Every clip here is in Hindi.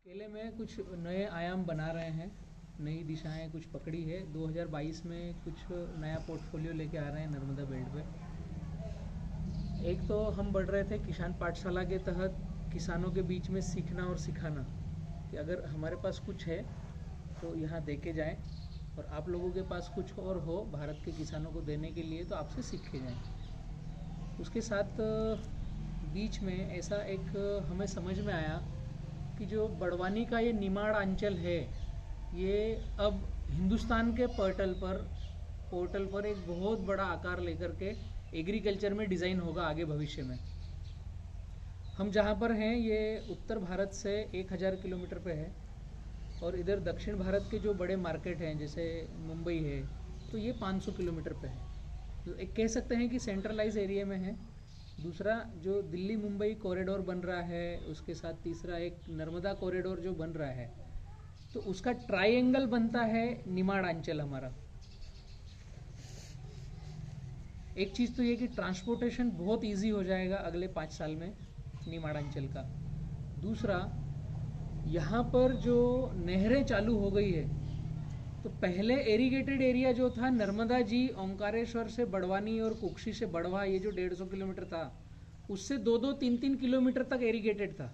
केले में कुछ नए आयाम बना रहे हैं, नई दिशाएं कुछ पकड़ी है। 2022 में कुछ नया पोर्टफोलियो लेके आ रहे हैं नर्मदा बेल्ट पे। एक तो हम बढ़ रहे थे किसान पाठशाला के तहत किसानों के बीच में सीखना और सिखाना कि अगर हमारे पास कुछ है तो यहाँ दे के जाएँ, और आप लोगों के पास कुछ और हो भारत के किसानों को देने के लिए तो आपसे सीख के जाएँ। उसके साथ बीच में ऐसा एक हमें समझ में आया कि जो बड़वानी का ये निमाड़ अंचल है, ये अब हिंदुस्तान के पोर्टल पर एक बहुत बड़ा आकार लेकर के एग्रीकल्चर में डिज़ाइन होगा आगे भविष्य में। हम जहाँ पर हैं ये उत्तर भारत से 1000 किलोमीटर पे है, और इधर दक्षिण भारत के जो बड़े मार्केट हैं जैसे मुंबई है तो ये 500 किलोमीटर पे है। तो एक कह सकते हैं कि सेंट्रलाइज एरिया में है। दूसरा जो दिल्ली मुंबई कॉरिडोर बन रहा है, उसके साथ तीसरा एक नर्मदा कॉरिडोर जो बन रहा है, तो उसका ट्रायंगल बनता है निमाड़ अंचल हमारा। एक चीज़ तो ये कि ट्रांसपोर्टेशन बहुत इजी हो जाएगा अगले 5 साल में निमाड़ अंचल का। दूसरा, यहाँ पर जो नहरें चालू हो गई है, तो पहले एरीगेटेड एरिया जो था नर्मदा जी ओंकारेश्वर से बड़वानी और कुक्षी से बड़वा, ये जो 150 किलोमीटर था, उससे 2-2, 3-3 किलोमीटर तक एरीगेटेड था।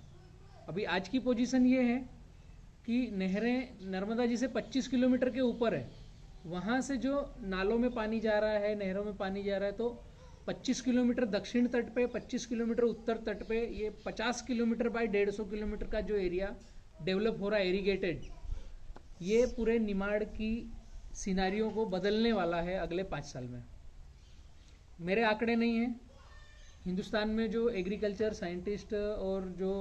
अभी आज की पोजीशन ये है कि नहरें नर्मदा जी से 25 किलोमीटर के ऊपर है। वहाँ से जो नालों में पानी जा रहा है, नहरों में पानी जा रहा है, तो 25 किलोमीटर दक्षिण तट पे, 25 किलोमीटर उत्तर तट पे, ये 50 किलोमीटर बाय 150 किलोमीटर का जो एरिया डेवलप हो रहा है एरीगेटेड, ये पूरे निमाड़ की सिनारियों को बदलने वाला है अगले 5 साल में। मेरे आंकड़े नहीं हैं। हिंदुस्तान में जो एग्रीकल्चर साइंटिस्ट और जो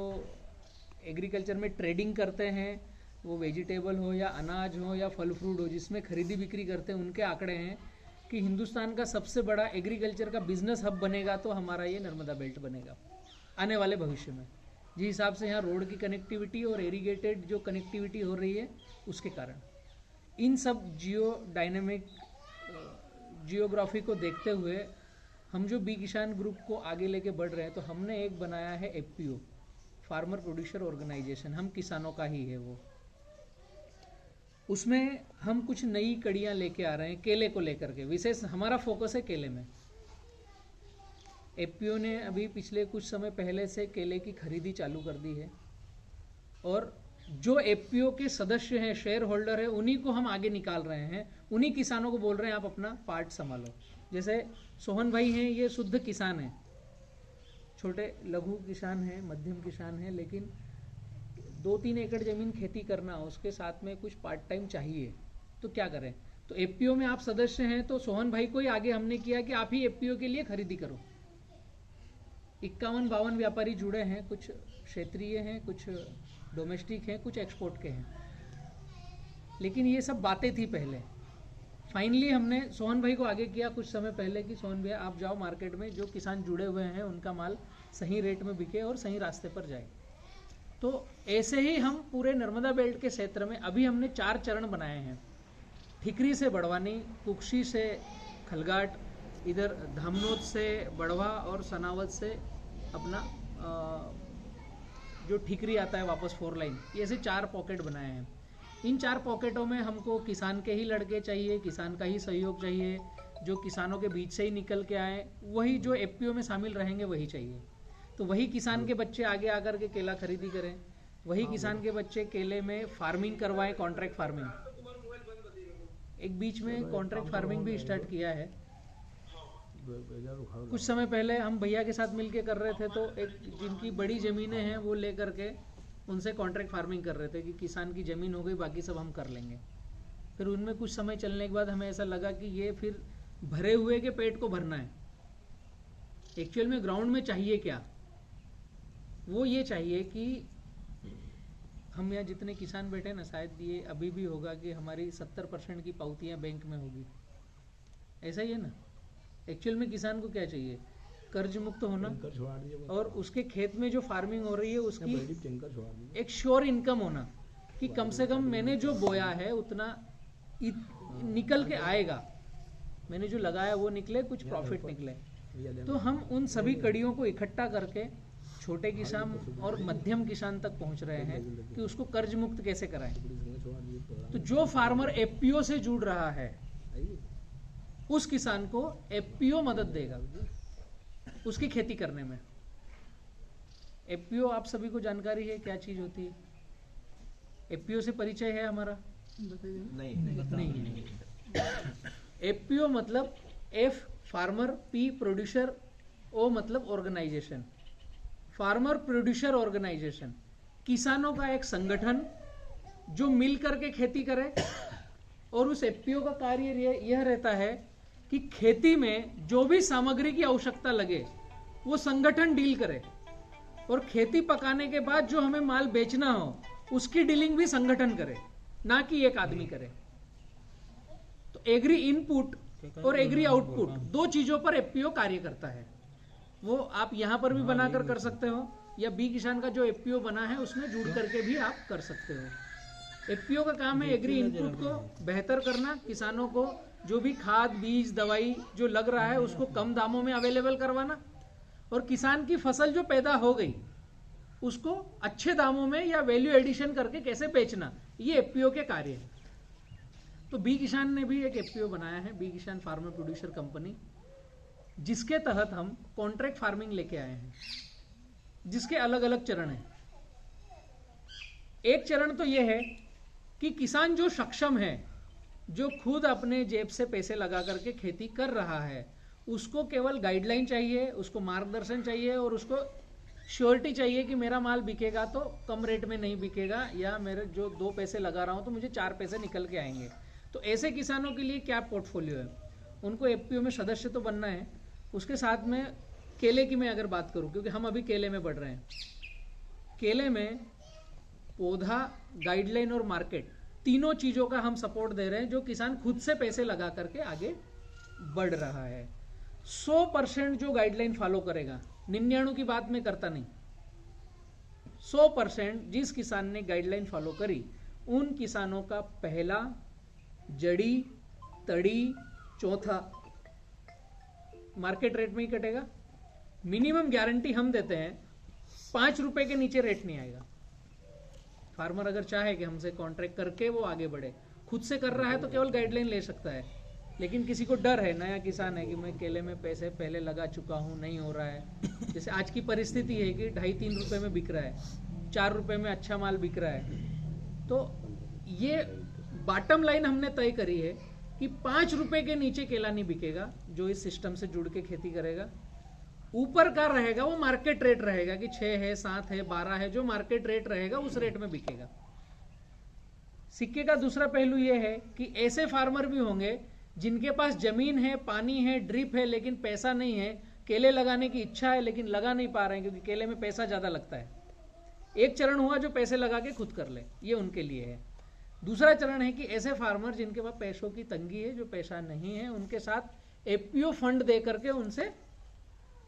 एग्रीकल्चर में ट्रेडिंग करते हैं, वो वेजिटेबल हो या अनाज हो या फल फ्रूट हो, जिसमें खरीदी बिक्री करते हैं, उनके आंकड़े हैं कि हिंदुस्तान का सबसे बड़ा एग्रीकल्चर का बिजनेस हब बनेगा तो हमारा ये नर्मदा बेल्ट बनेगा आने वाले भविष्य में। जिस हिसाब से यहाँ रोड की कनेक्टिविटी और एरीगेटेड जो कनेक्टिविटी हो रही है, उसके कारण इन सब जियोग्राफी को देखते हुए हम जो बी किसान ग्रुप को आगे लेके बढ़ रहे हैं, तो हमने एक बनाया है एफपीओ, फार्मर प्रोड्यूसर ऑर्गेनाइजेशन। हम किसानों का ही है वो। उसमें हम कुछ नई कड़ियाँ लेके आ रहे हैं केले को लेकर के। विशेष हमारा फोकस है केले में। एफपीओ ने अभी पिछले कुछ समय पहले से केले की खरीदी चालू कर दी है, और जो एफपीओ के सदस्य हैं, शेयर होल्डर है, उन्हीं को हम आगे निकाल रहे हैं। उन्हीं किसानों को बोल रहे हैं आप अपना पार्ट संभालो। जैसे सोहन भाई हैं, ये शुद्ध किसान हैं, छोटे लघु किसान हैं, मध्यम किसान हैं, लेकिन 2-3 एकड़ जमीन खेती करना, उसके साथ में कुछ पार्ट टाइम चाहिए, तो क्या करें। तो एफपीओ में आप सदस्य हैं, तो सोहन भाई को ही आगे हमने किया कि आप ही एफपीओ के लिए खरीदी करो। 51-52 व्यापारी जुड़े हैं, कुछ क्षेत्रीय हैं, कुछ डोमेस्टिक हैं, कुछ एक्सपोर्ट के हैं। लेकिन ये सब बातें थी पहले। फाइनली हमने सोहन भाई को आगे किया कुछ समय पहले कि सोहन भैया आप जाओ मार्केट में, जो किसान जुड़े हुए हैं उनका माल सही रेट में बिके और सही रास्ते पर जाए। तो ऐसे ही हम पूरे नर्मदा बेल्ट के क्षेत्र में अभी हमने 4 चरण बनाए हैं। ठिकरी से बड़वानी, कुक्षी से खलगाट, इधर धामनोद से बड़वा और सनावद से अपना जो ठिकरी आता है वापस 4 लाइन, ये ऐसे 4 पॉकेट बनाए हैं। इन 4 पॉकेटों में हमको किसान के ही लड़के चाहिए, किसान का ही सहयोग चाहिए, जो किसानों के बीच से ही निकल के आए, वही जो एफपीओ में शामिल रहेंगे वही चाहिए। तो वही किसान के बच्चे आगे आकर के केला खरीदी करें, वही किसान के बच्चे केले में फार्मिंग करवाएं, कॉन्ट्रैक्ट फार्मिंग। एक बीच में कॉन्ट्रैक्ट फार्मिंग भी स्टार्ट किया है। कुछ समय पहले हम भैया के साथ मिलके कर रहे थे, तो एक जिनकी बड़ी ज़मीनें हैं वो लेकर के उनसे कॉन्ट्रैक्ट फार्मिंग कर रहे थे कि किसान की ज़मीन हो गई, बाकी सब हम कर लेंगे। फिर उनमें कुछ समय चलने के बाद हमें ऐसा लगा कि ये फिर भरे हुए के पेट को भरना है। एक्चुअल में ग्राउंड में चाहिए क्या, वो ये चाहिए कि हम यहाँ जितने किसान बैठे ना, शायद ये अभी भी होगा कि हमारी 70% की पावतियाँ बैंक में होगी। ऐसा ही है ना। एक्चुअल में किसान को क्या चाहिए, कर्ज मुक्त होना, और उसके खेत में जो फार्मिंग हो रही है उसकी एक श्योर इनकम होना, कि कम से कम मैंने जो बोया है उतना निकल के आएगा, मैंने जो लगाया वो निकले, कुछ प्रॉफिट निकले। तो हम उन सभी कड़ियों को इकट्ठा करके छोटे किसान और मध्यम किसान तक पहुंच रहे हैं कि उसको कर्ज मुक्त कैसे कराएं। तो जो फार्मर एफपीओ से जुड़ रहा है उस किसान को एफपीओ मदद देगा उसकी खेती करने में। एफपीओ आप सभी को जानकारी है क्या चीज होती है? एफपीओ से परिचय है हमारा? नहीं। एफपीओ मतलब एफ फार्मर, पी प्रोड्यूसर, ओ मतलब ऑर्गेनाइजेशन। फार्मर प्रोड्यूसर ऑर्गेनाइजेशन, किसानों का एक संगठन जो मिल करके खेती करे। और उस एफपीओ का कार्य यह रहता है कि खेती में जो भी सामग्री की आवश्यकता लगे वो संगठन डील करे, और खेती पकाने के बाद जो हमें माल बेचना हो उसकी डीलिंग भी संगठन करे, ना कि एक आदमी करे। तो एग्री इनपुट और एग्री आउटपुट दो चीजों पर एफपीओ कार्य करता है। वो आप यहां पर भी बनाकर कर सकते हो, या बी किसान का जो एफपीओ बना है उसमें जुड़ करके भी आप कर सकते हो। एफपीओ का काम है एग्री इनपुट को बेहतर करना, किसानों को जो भी खाद बीज दवाई जो लग रहा है उसको कम दामों में अवेलेबल करवाना, और किसान की फसल जो पैदा हो गई उसको अच्छे दामों में या वैल्यू एडिशन करके कैसे बेचना, ये एफपीओ के कार्य है। तो बी किसान ने भी एक एफपीओ बनाया है, बी किसान फार्मर प्रोड्यूसर कंपनी, जिसके तहत हम कॉन्ट्रैक्ट फार्मिंग लेके आए हैं, जिसके अलग अलग चरण हैं। एक चरण तो यह है कि किसान जो सक्षम है, जो खुद अपने जेब से पैसे लगा करके खेती कर रहा है, उसको केवल गाइडलाइन चाहिए, उसको मार्गदर्शन चाहिए, और उसको श्योरिटी चाहिए कि मेरा माल बिकेगा तो कम रेट में नहीं बिकेगा, या मेरे जो 2 पैसे लगा रहा हूं तो मुझे 4 पैसे निकल के आएंगे। तो ऐसे किसानों के लिए क्या पोर्टफोलियो है? उनको एफपीओ में सदस्य तो बनना है। उसके साथ में केले की मैं अगर बात करूं, क्योंकि हम अभी केले में बढ़ रहे हैं, केले में पौधा, गाइडलाइन और मार्केट, तीनों चीजों का हम सपोर्ट दे रहे हैं, जो किसान खुद से पैसे लगा करके आगे बढ़ रहा है। 100% जो गाइडलाइन फॉलो करेगा, 99 की बात में करता नहीं, 100% जिस किसान ने गाइडलाइन फॉलो करी उन किसानों का पहला, जड़ी, तड़ी, चौथा मार्केट रेट में ही कटेगा। मिनिमम गारंटी हम देते हैं 5 रुपए के नीचे रेट नहीं आएगा। फार्मर अगर चाहे कि हमसे कॉन्ट्रैक्ट करके वो आगे बढ़े, खुद से कर रहा है तो केवल गाइडलाइन ले सकता है, लेकिन किसी को डर है, नया किसान है कि मैं केले में पैसे पहले लगा चुका हूं, नहीं हो रहा है। जैसे आज की परिस्थिति है कि 2.5-3 रुपए में बिक रहा है, 4 रुपए में अच्छा माल बिक रहा है। तो ये बॉटम लाइन हमने तय करी है कि 5 रुपए के नीचे केला नहीं बिकेगा जो इस सिस्टम से जुड़ के खेती करेगा। ऊपर का रहेगा वो मार्केट रेट रहेगा कि 6 है, 7 है, 12 है, जो मार्केट रेट रहेगा उस रेट में बिकेगा। सिक्के का दूसरा पहलू यह है कि ऐसे फार्मर भी होंगे जिनके पास जमीन है, पानी है, ड्रिप है, लेकिन पैसा नहीं है, केले लगाने की इच्छा है लेकिन लगा नहीं पा रहे हैं क्योंकि केले में पैसा ज्यादा लगता है। एक चरण हुआ जो पैसे लगा के खुद कर ले, ये उनके लिए है। दूसरा चरण है कि ऐसे फार्मर जिनके पास पैसों की तंगी है, जो पैसा नहीं है, उनके साथ एफपीओ फंड दे करके उनसे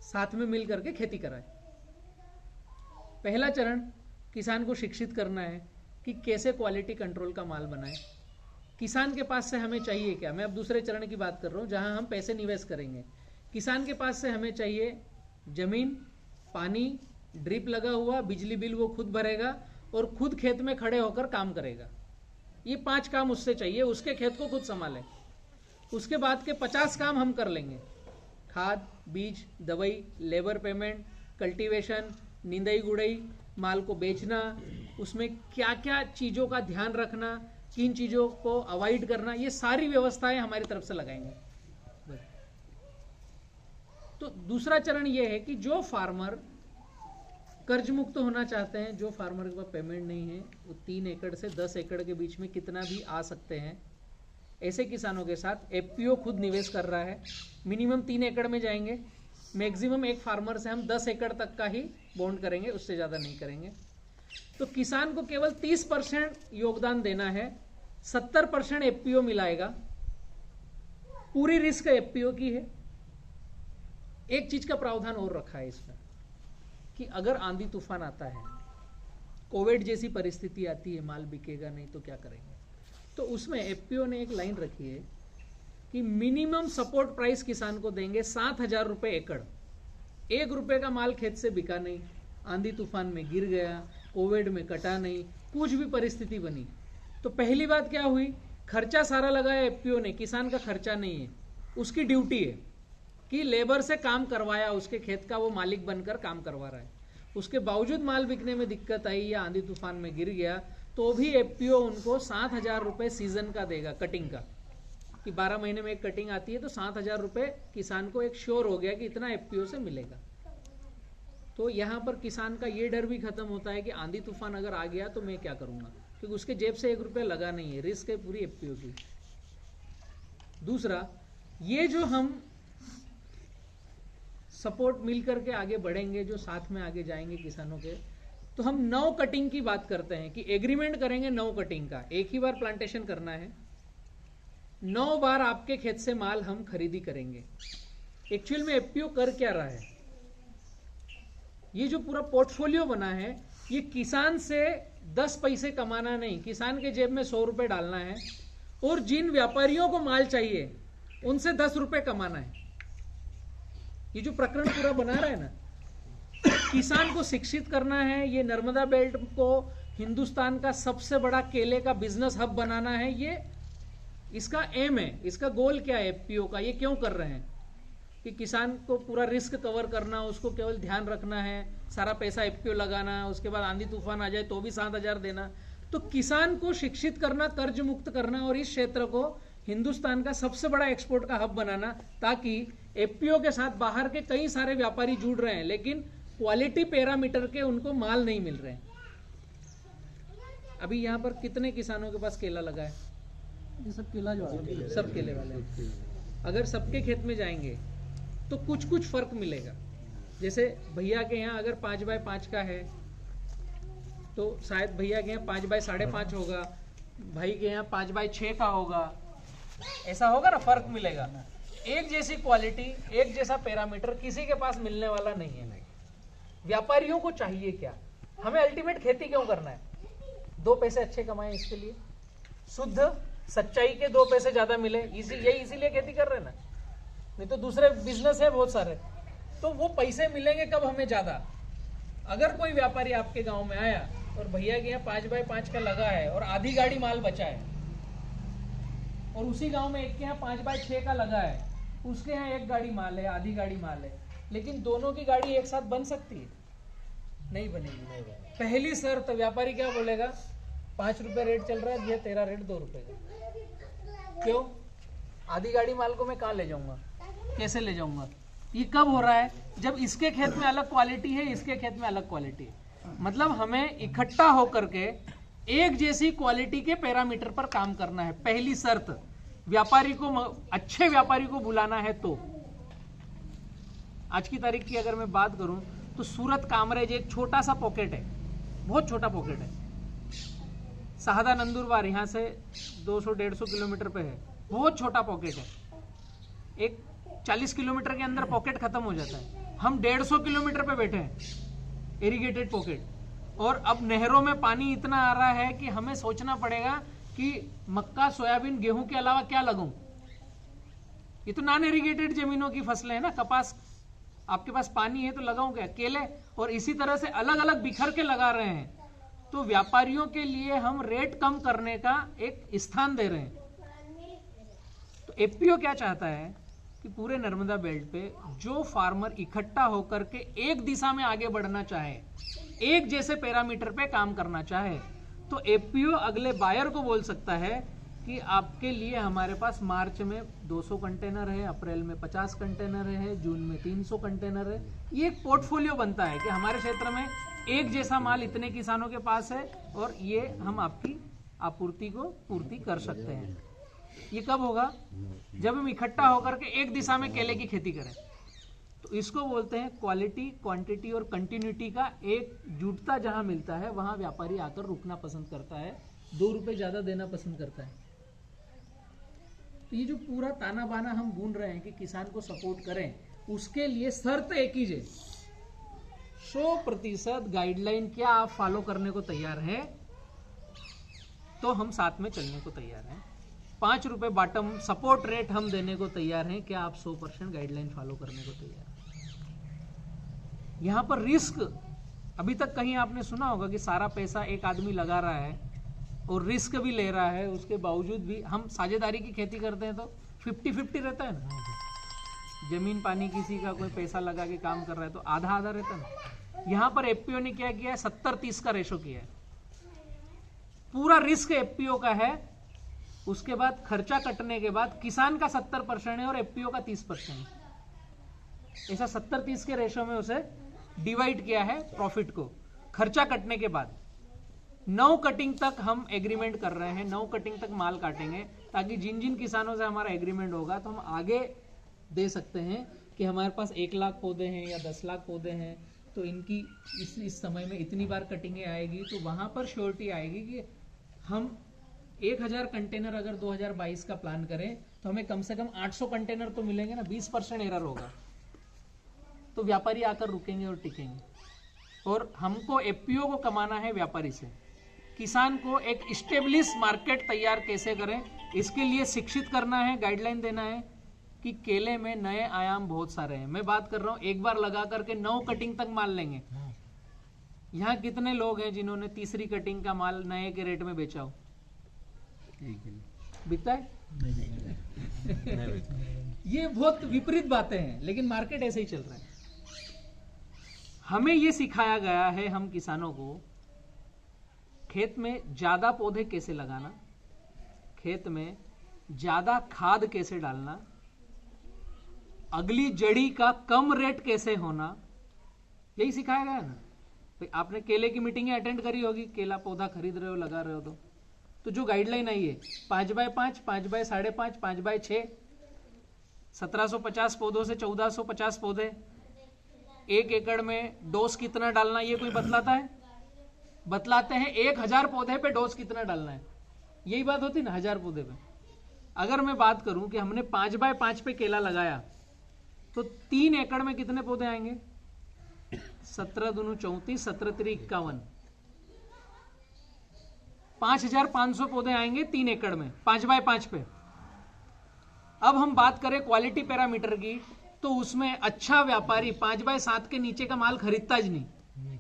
साथ में मिल करके खेती कराए। पहला चरण किसान को शिक्षित करना है कि कैसे क्वालिटी कंट्रोल का माल बनाए। किसान के पास से हमें चाहिए क्या, मैं अब दूसरे चरण की बात कर रहा हूं जहां हम पैसे निवेश करेंगे। किसान के पास से हमें चाहिए जमीन, पानी, ड्रिप लगा हुआ, बिजली बिल वो खुद भरेगा और खुद खेत में खड़े होकर काम करेगा। ये 5 काम उससे चाहिए, उसके खेत को खुद संभाले। उसके बाद के 50 काम हम कर लेंगे, खाद, बीज, दवाई, लेबर पेमेंट, कल्टीवेशन, निंदाई गुड़ाई, माल को बेचना, उसमें क्या क्या चीजों का ध्यान रखना, किन चीजों को अवॉइड करना, ये सारी व्यवस्थाएं हमारी तरफ से लगाएंगे। तो दूसरा चरण ये है कि जो फार्मर कर्ज मुक्त होना चाहते हैं, जो फार्मर के पास पेमेंट नहीं है, वो 3 एकड़ से 10 एकड़ के बीच में कितना भी आ सकते हैं। ऐसे किसानों के साथ एफपीओ खुद निवेश कर रहा है। मिनिमम 3 एकड़ में जाएंगे, मैक्सिमम एक फार्मर से हम 10 एकड़ तक का ही बॉन्ड करेंगे, उससे ज्यादा नहीं करेंगे। तो किसान को केवल 30% योगदान देना है, 70% एफपीओ मिलाएगा। पूरी रिस्क एफपीओ की है। एक चीज का प्रावधान और रखा है इसमें कि अगर आंधी तूफान आता है, कोविड जैसी परिस्थिति आती है, माल बिकेगा नहीं तो क्या करेंगे, तो उसमें एफपीओ ने एक लाइन रखी है कि मिनिमम सपोर्ट प्राइस किसान को देंगे 7,000 रुपए एकड़। 1 रुपए का माल खेत से बिका नहीं, आंधी तूफान में गिर गया, कोविड में कटा नहीं, कुछ भी परिस्थिति बनी, तो पहली बात क्या हुई, खर्चा सारा लगाया एफपीओ ने, किसान का खर्चा नहीं है, उसकी ड्यूटी है कि लेबर से काम करवाया, उसके खेत का वो मालिक बनकर काम करवा रहा है। उसके बावजूद माल बिकने में दिक्कत आई या आंधी तूफान में गिर गया, तो भी एफपीओ उनको 7,000 रुपये सीजन का देगा, कटिंग का, कि 12 महीने में एक कटिंग आती है, तो 7,000 रुपये किसान को एक श्योर हो गया कि इतना एफपीओ से मिलेगा। तो यहाँ पर किसान का ये डर भी खत्म होता है कि आंधी तूफान अगर आ गया तो मैं क्या करूँगा, क्योंकि उसके जेब से 1 रुपया लगा नहीं है, रिस्क है पूरी एफपीओ की। दूसरा, ये जो हम सपोर्ट मिल करके आगे बढ़ेंगे, जो साथ में आगे जाएंगे किसानों के, तो हम 9 कटिंग की बात करते हैं कि एग्रीमेंट करेंगे 9 कटिंग का, एक ही बार प्लांटेशन करना है, 9 बार आपके खेत से माल हम खरीदी करेंगे। एक्चुअल में एफपीओ कर क्या रहा है, ये जो पूरा पोर्टफोलियो बना है, ये किसान से 10 पैसे कमाना नहीं, किसान के जेब में 100 रुपए डालना है, और जिन व्यापारियों को माल चाहिए उनसे 10 रुपए कमाना है। ये जो प्रकरण पूरा बना रहा है ना, किसान को शिक्षित करना है, ये नर्मदा बेल्ट को हिंदुस्तान का सबसे बड़ा केले का बिजनेस हब बनाना है, ये इसका एम है, इसका गोल क्या है एफपीओ का, ये क्यों कर रहे हैं कि किसान को पूरा रिस्क कवर करना, उसको केवल ध्यान रखना है, सारा पैसा एफपीओ लगाना, उसके बाद आंधी तूफान आ जाए तो भी 7,000 देना। तो किसान को शिक्षित करना, कर्ज मुक्त करना, और इस क्षेत्र को हिंदुस्तान का सबसे बड़ा एक्सपोर्ट का हब बनाना, ताकि एफपीओ के साथ बाहर के कई सारे व्यापारी जुड़ रहे हैं, लेकिन क्वालिटी पैरामीटर के उनको माल नहीं मिल रहे हैं। अभी यहाँ पर कितने किसानों के पास केला लगा है? ये सब केला जो है, सब केले वाले हैं। अगर सबके खेत में जाएंगे तो कुछ कुछ फर्क मिलेगा। जैसे भैया के यहाँ अगर 5x5 का है तो शायद भैया के यहाँ 5x5.5 होगा, भाई के यहाँ 5x6 का होगा, ऐसा होगा ना, फर्क मिलेगा। एक जैसी क्वालिटी, एक जैसा पैरामीटर किसी के पास मिलने वाला नहीं है। व्यापारियों को चाहिए क्या, हमें अल्टीमेट खेती क्यों करना है? 2 पैसे अच्छे कमाए, इसके लिए शुद्ध सच्चाई के 2 पैसे ज्यादा मिले, इसीलिए खेती कर रहे हैं ना, नहीं तो दूसरे बिजनेस है बहुत सारे। तो वो पैसे मिलेंगे कब हमें ज्यादा? अगर कोई व्यापारी आपके गांव में आया और भैया के यहाँ 5x5 का लगा है और आधी गाड़ी माल बचा है, और उसी गांव में एक के यहाँ 5x6 का लगा है, उसके यहाँ 1 गाड़ी माल है, आधी गाड़ी माल है, लेकिन दोनों की गाड़ी एक साथ बन सकती है? नहीं बनेगी। पहली शर्त, व्यापारी क्या बोलेगा, 5 रुपए रेट चल रहा है, ये तेरा रेट 2 रुपए का। क्यों? आधी गाड़ी माल को मैं कहाँ ले जाऊंगा, कैसे ले जाऊंगा? ये कब हो रहा है? जब इसके खेत में अलग क्वालिटी है, इसके खेत में अलग क्वालिटी है। मतलब हमें इकट्ठा होकर के एक जैसी क्वालिटी के पैरामीटर पर काम करना है। पहली शर्त, व्यापारी को, अच्छे व्यापारी को बुलाना है। तो आज की तारीख की अगर मैं बात करूं तो सूरत कामरेज एक छोटा सा पॉकेट है, बहुत छोटा पॉकेट है। शहादा नंदुरबार यहाँ से 200-150 किलोमीटर पे है, बहुत छोटा पॉकेट है। एक 40 किलोमीटर के अंदर पॉकेट खत्म हो जाता है। हम 150 किलोमीटर पे बैठे हैं, इरिगेटेड पॉकेट, और अब नहरों में पानी इतना आ रहा है कि हमें सोचना पड़ेगा कि मक्का, सोयाबीन, गेहूं के अलावा क्या लगाऊं। ये तो नॉन इरिगेटेड जमीनों की फसलें है ना, कपास, आपके पास पानी है तो लगाऊं क्या, केले, और इसी तरह से अलग अलग बिखर के लगा रहे हैं। तो व्यापारियों के लिए हम रेट कम करने का एक स्थान दे रहे हैं। तो एफपीओ क्या चाहता है कि पूरे नर्मदा बेल्ट पे जो फार्मर इकट्ठा होकर के एक दिशा में आगे बढ़ना चाहे, एक जैसे पैरामीटर पे काम करना चाहे, तो एफपीओ अगले बायर को बोल सकता है कि आपके लिए हमारे पास मार्च में 200 कंटेनर है, अप्रैल में 50 कंटेनर है, जून में 300 कंटेनर है। ये एक पोर्टफोलियो बनता है कि हमारे क्षेत्र में एक जैसा माल इतने किसानों के पास है और ये हम आपकी आपूर्ति को पूर्ति कर सकते हैं। ये कब होगा? जब हम इकट्ठा होकर के एक दिशा में केले की खेती करें। तो इसको बोलते हैं क्वालिटी, क्वांटिटी और कंटिन्यूटी का एक जुटता जहां मिलता है वहां व्यापारी आकर रुकना पसंद करता है, 2 रुपए ज्यादा देना पसंद करता है। तो ये जो पूरा ताना बाना हम बुन रहे हैं कि किसान को सपोर्ट करें, उसके लिए शर्त एक ही है, 100% गाइडलाइन क्या आप फॉलो करने को तैयार हैं तो हम साथ में चलने को तैयार हैं। 5 रुपए बॉटम सपोर्ट रेट हम देने को तैयार हैं, क्या आप 100% गाइडलाइन फॉलो करने को तैयार हैं? यहां पर रिस्क अभी तक कहीं आपने सुना होगा कि सारा पैसा एक आदमी लगा रहा है और रिस्क भी ले रहा है, उसके बावजूद भी हम साझेदारी की खेती करते हैं तो 50-50 रहता है ना। जमीन पानी किसी का, कोई पैसा लगा के काम कर रहा है तो आधा आधा रहता है ना। यहाँ पर एफपीओ ने क्या किया है, 70-30 का रेशो किया है। पूरा रिस्क एफपीओ का है, उसके बाद खर्चा कटने के बाद किसान का 70% है और एफपीओ का 30% है। ऐसा 70-30 के रेशो में उसे डिवाइड किया है प्रॉफिट को खर्चा कटने के बाद। 9 कटिंग तक हम एग्रीमेंट कर रहे हैं, 9 कटिंग तक माल काटेंगे, ताकि जिन जिन किसानों से हमारा एग्रीमेंट होगा तो हम आगे दे सकते हैं कि हमारे पास 1 लाख पौधे हैं या 10 लाख पौधे हैं, तो इनकी इस समय में इतनी बार कटिंगें आएगी, तो वहां पर श्योरिटी आएगी कि हम 1000 कंटेनर अगर 2022 का प्लान करें तो हमें कम से कम 800 कंटेनर तो मिलेंगे ना। 20% एरर होगा तो व्यापारी आकर रुकेंगे और टिकेंगे। और हमको एफपीओ को कमाना है व्यापारी से। किसान को एक स्टेब्लिश मार्केट तैयार कैसे करें, इसके लिए शिक्षित करना है, गाइडलाइन देना है कि केले में नए आयाम बहुत सारे हैं। मैं बात कर रहा हूं एक बार लगा करके 9 कटिंग तक माल लेंगे। यहाँ कितने लोग हैं जिन्होंने तीसरी कटिंग का माल नए के रेट में बेचा हो? बिकता है? ये बहुत विपरीत बातें हैं, लेकिन मार्केट ऐसे ही चल रहा है। हमें ये सिखाया गया है हम किसानों को, खेत में ज्यादा पौधे कैसे लगाना, खेत में ज्यादा खाद कैसे डालना, अगली जड़ी का कम रेट कैसे होना, यही सिखाया गया ना। तो आपने केले की मीटिंग अटेंड करी होगी, केला पौधा खरीद रहे हो, लगा रहे हो तो जो गाइडलाइन आई है 5x5, 5x5.5, 5x6, 1750 पौधों से 1450 पौधे, 1 एकड़ में डोज कितना डालना, ये कोई बतलाता है? बतलाते हैं 1000 पौधे पे डोज कितना डालना है, यही बात होती ना 1000 पौधे पे। अगर मैं बात करूं कि हमने 5x5 पे केला लगाया तो 3 एकड़ में कितने पौधे आएंगे? 17 दूनी 34, 17 3 51, 5500 पौधे आएंगे 3 एकड़ में 5x5 पे। अब हम बात करें क्वालिटी पैरामीटर की, तो उसमें अच्छा व्यापारी 5x7 के नीचे का माल खरीदता ही नहीं।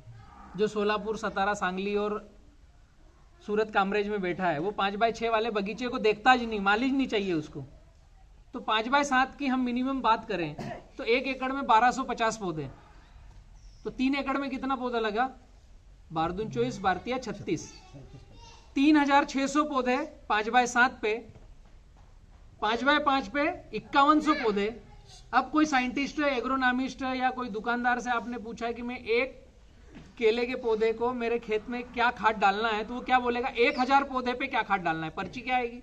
जो सोलापुर, सतारा, सांगली और सूरत कामरेज में बैठा है वो 5x6 वाले बगीचे को देखता ही नहीं, माल ही नहीं चाहिए उसको। तो 5x7 की हम मिनिमम बात करें तो 1 एकड़ में 1250 पौधे, तो 3 एकड़ में कितना पौधा लगा? 12 दूनी 24, 12 36, 3600 पौधे 5x7 पे, 5x5 पे 5100 पौधे। अब कोई साइंटिस्ट है, एग्रोनॉमिस्ट है या कोई दुकानदार से आपने पूछा है कि मैं एक केले के पौधे को मेरे खेत में क्या खाद डालना है, तो वो क्या बोलेगा? 1000 पौधे पे क्या खाद डालना है। पर्ची क्या आएगी?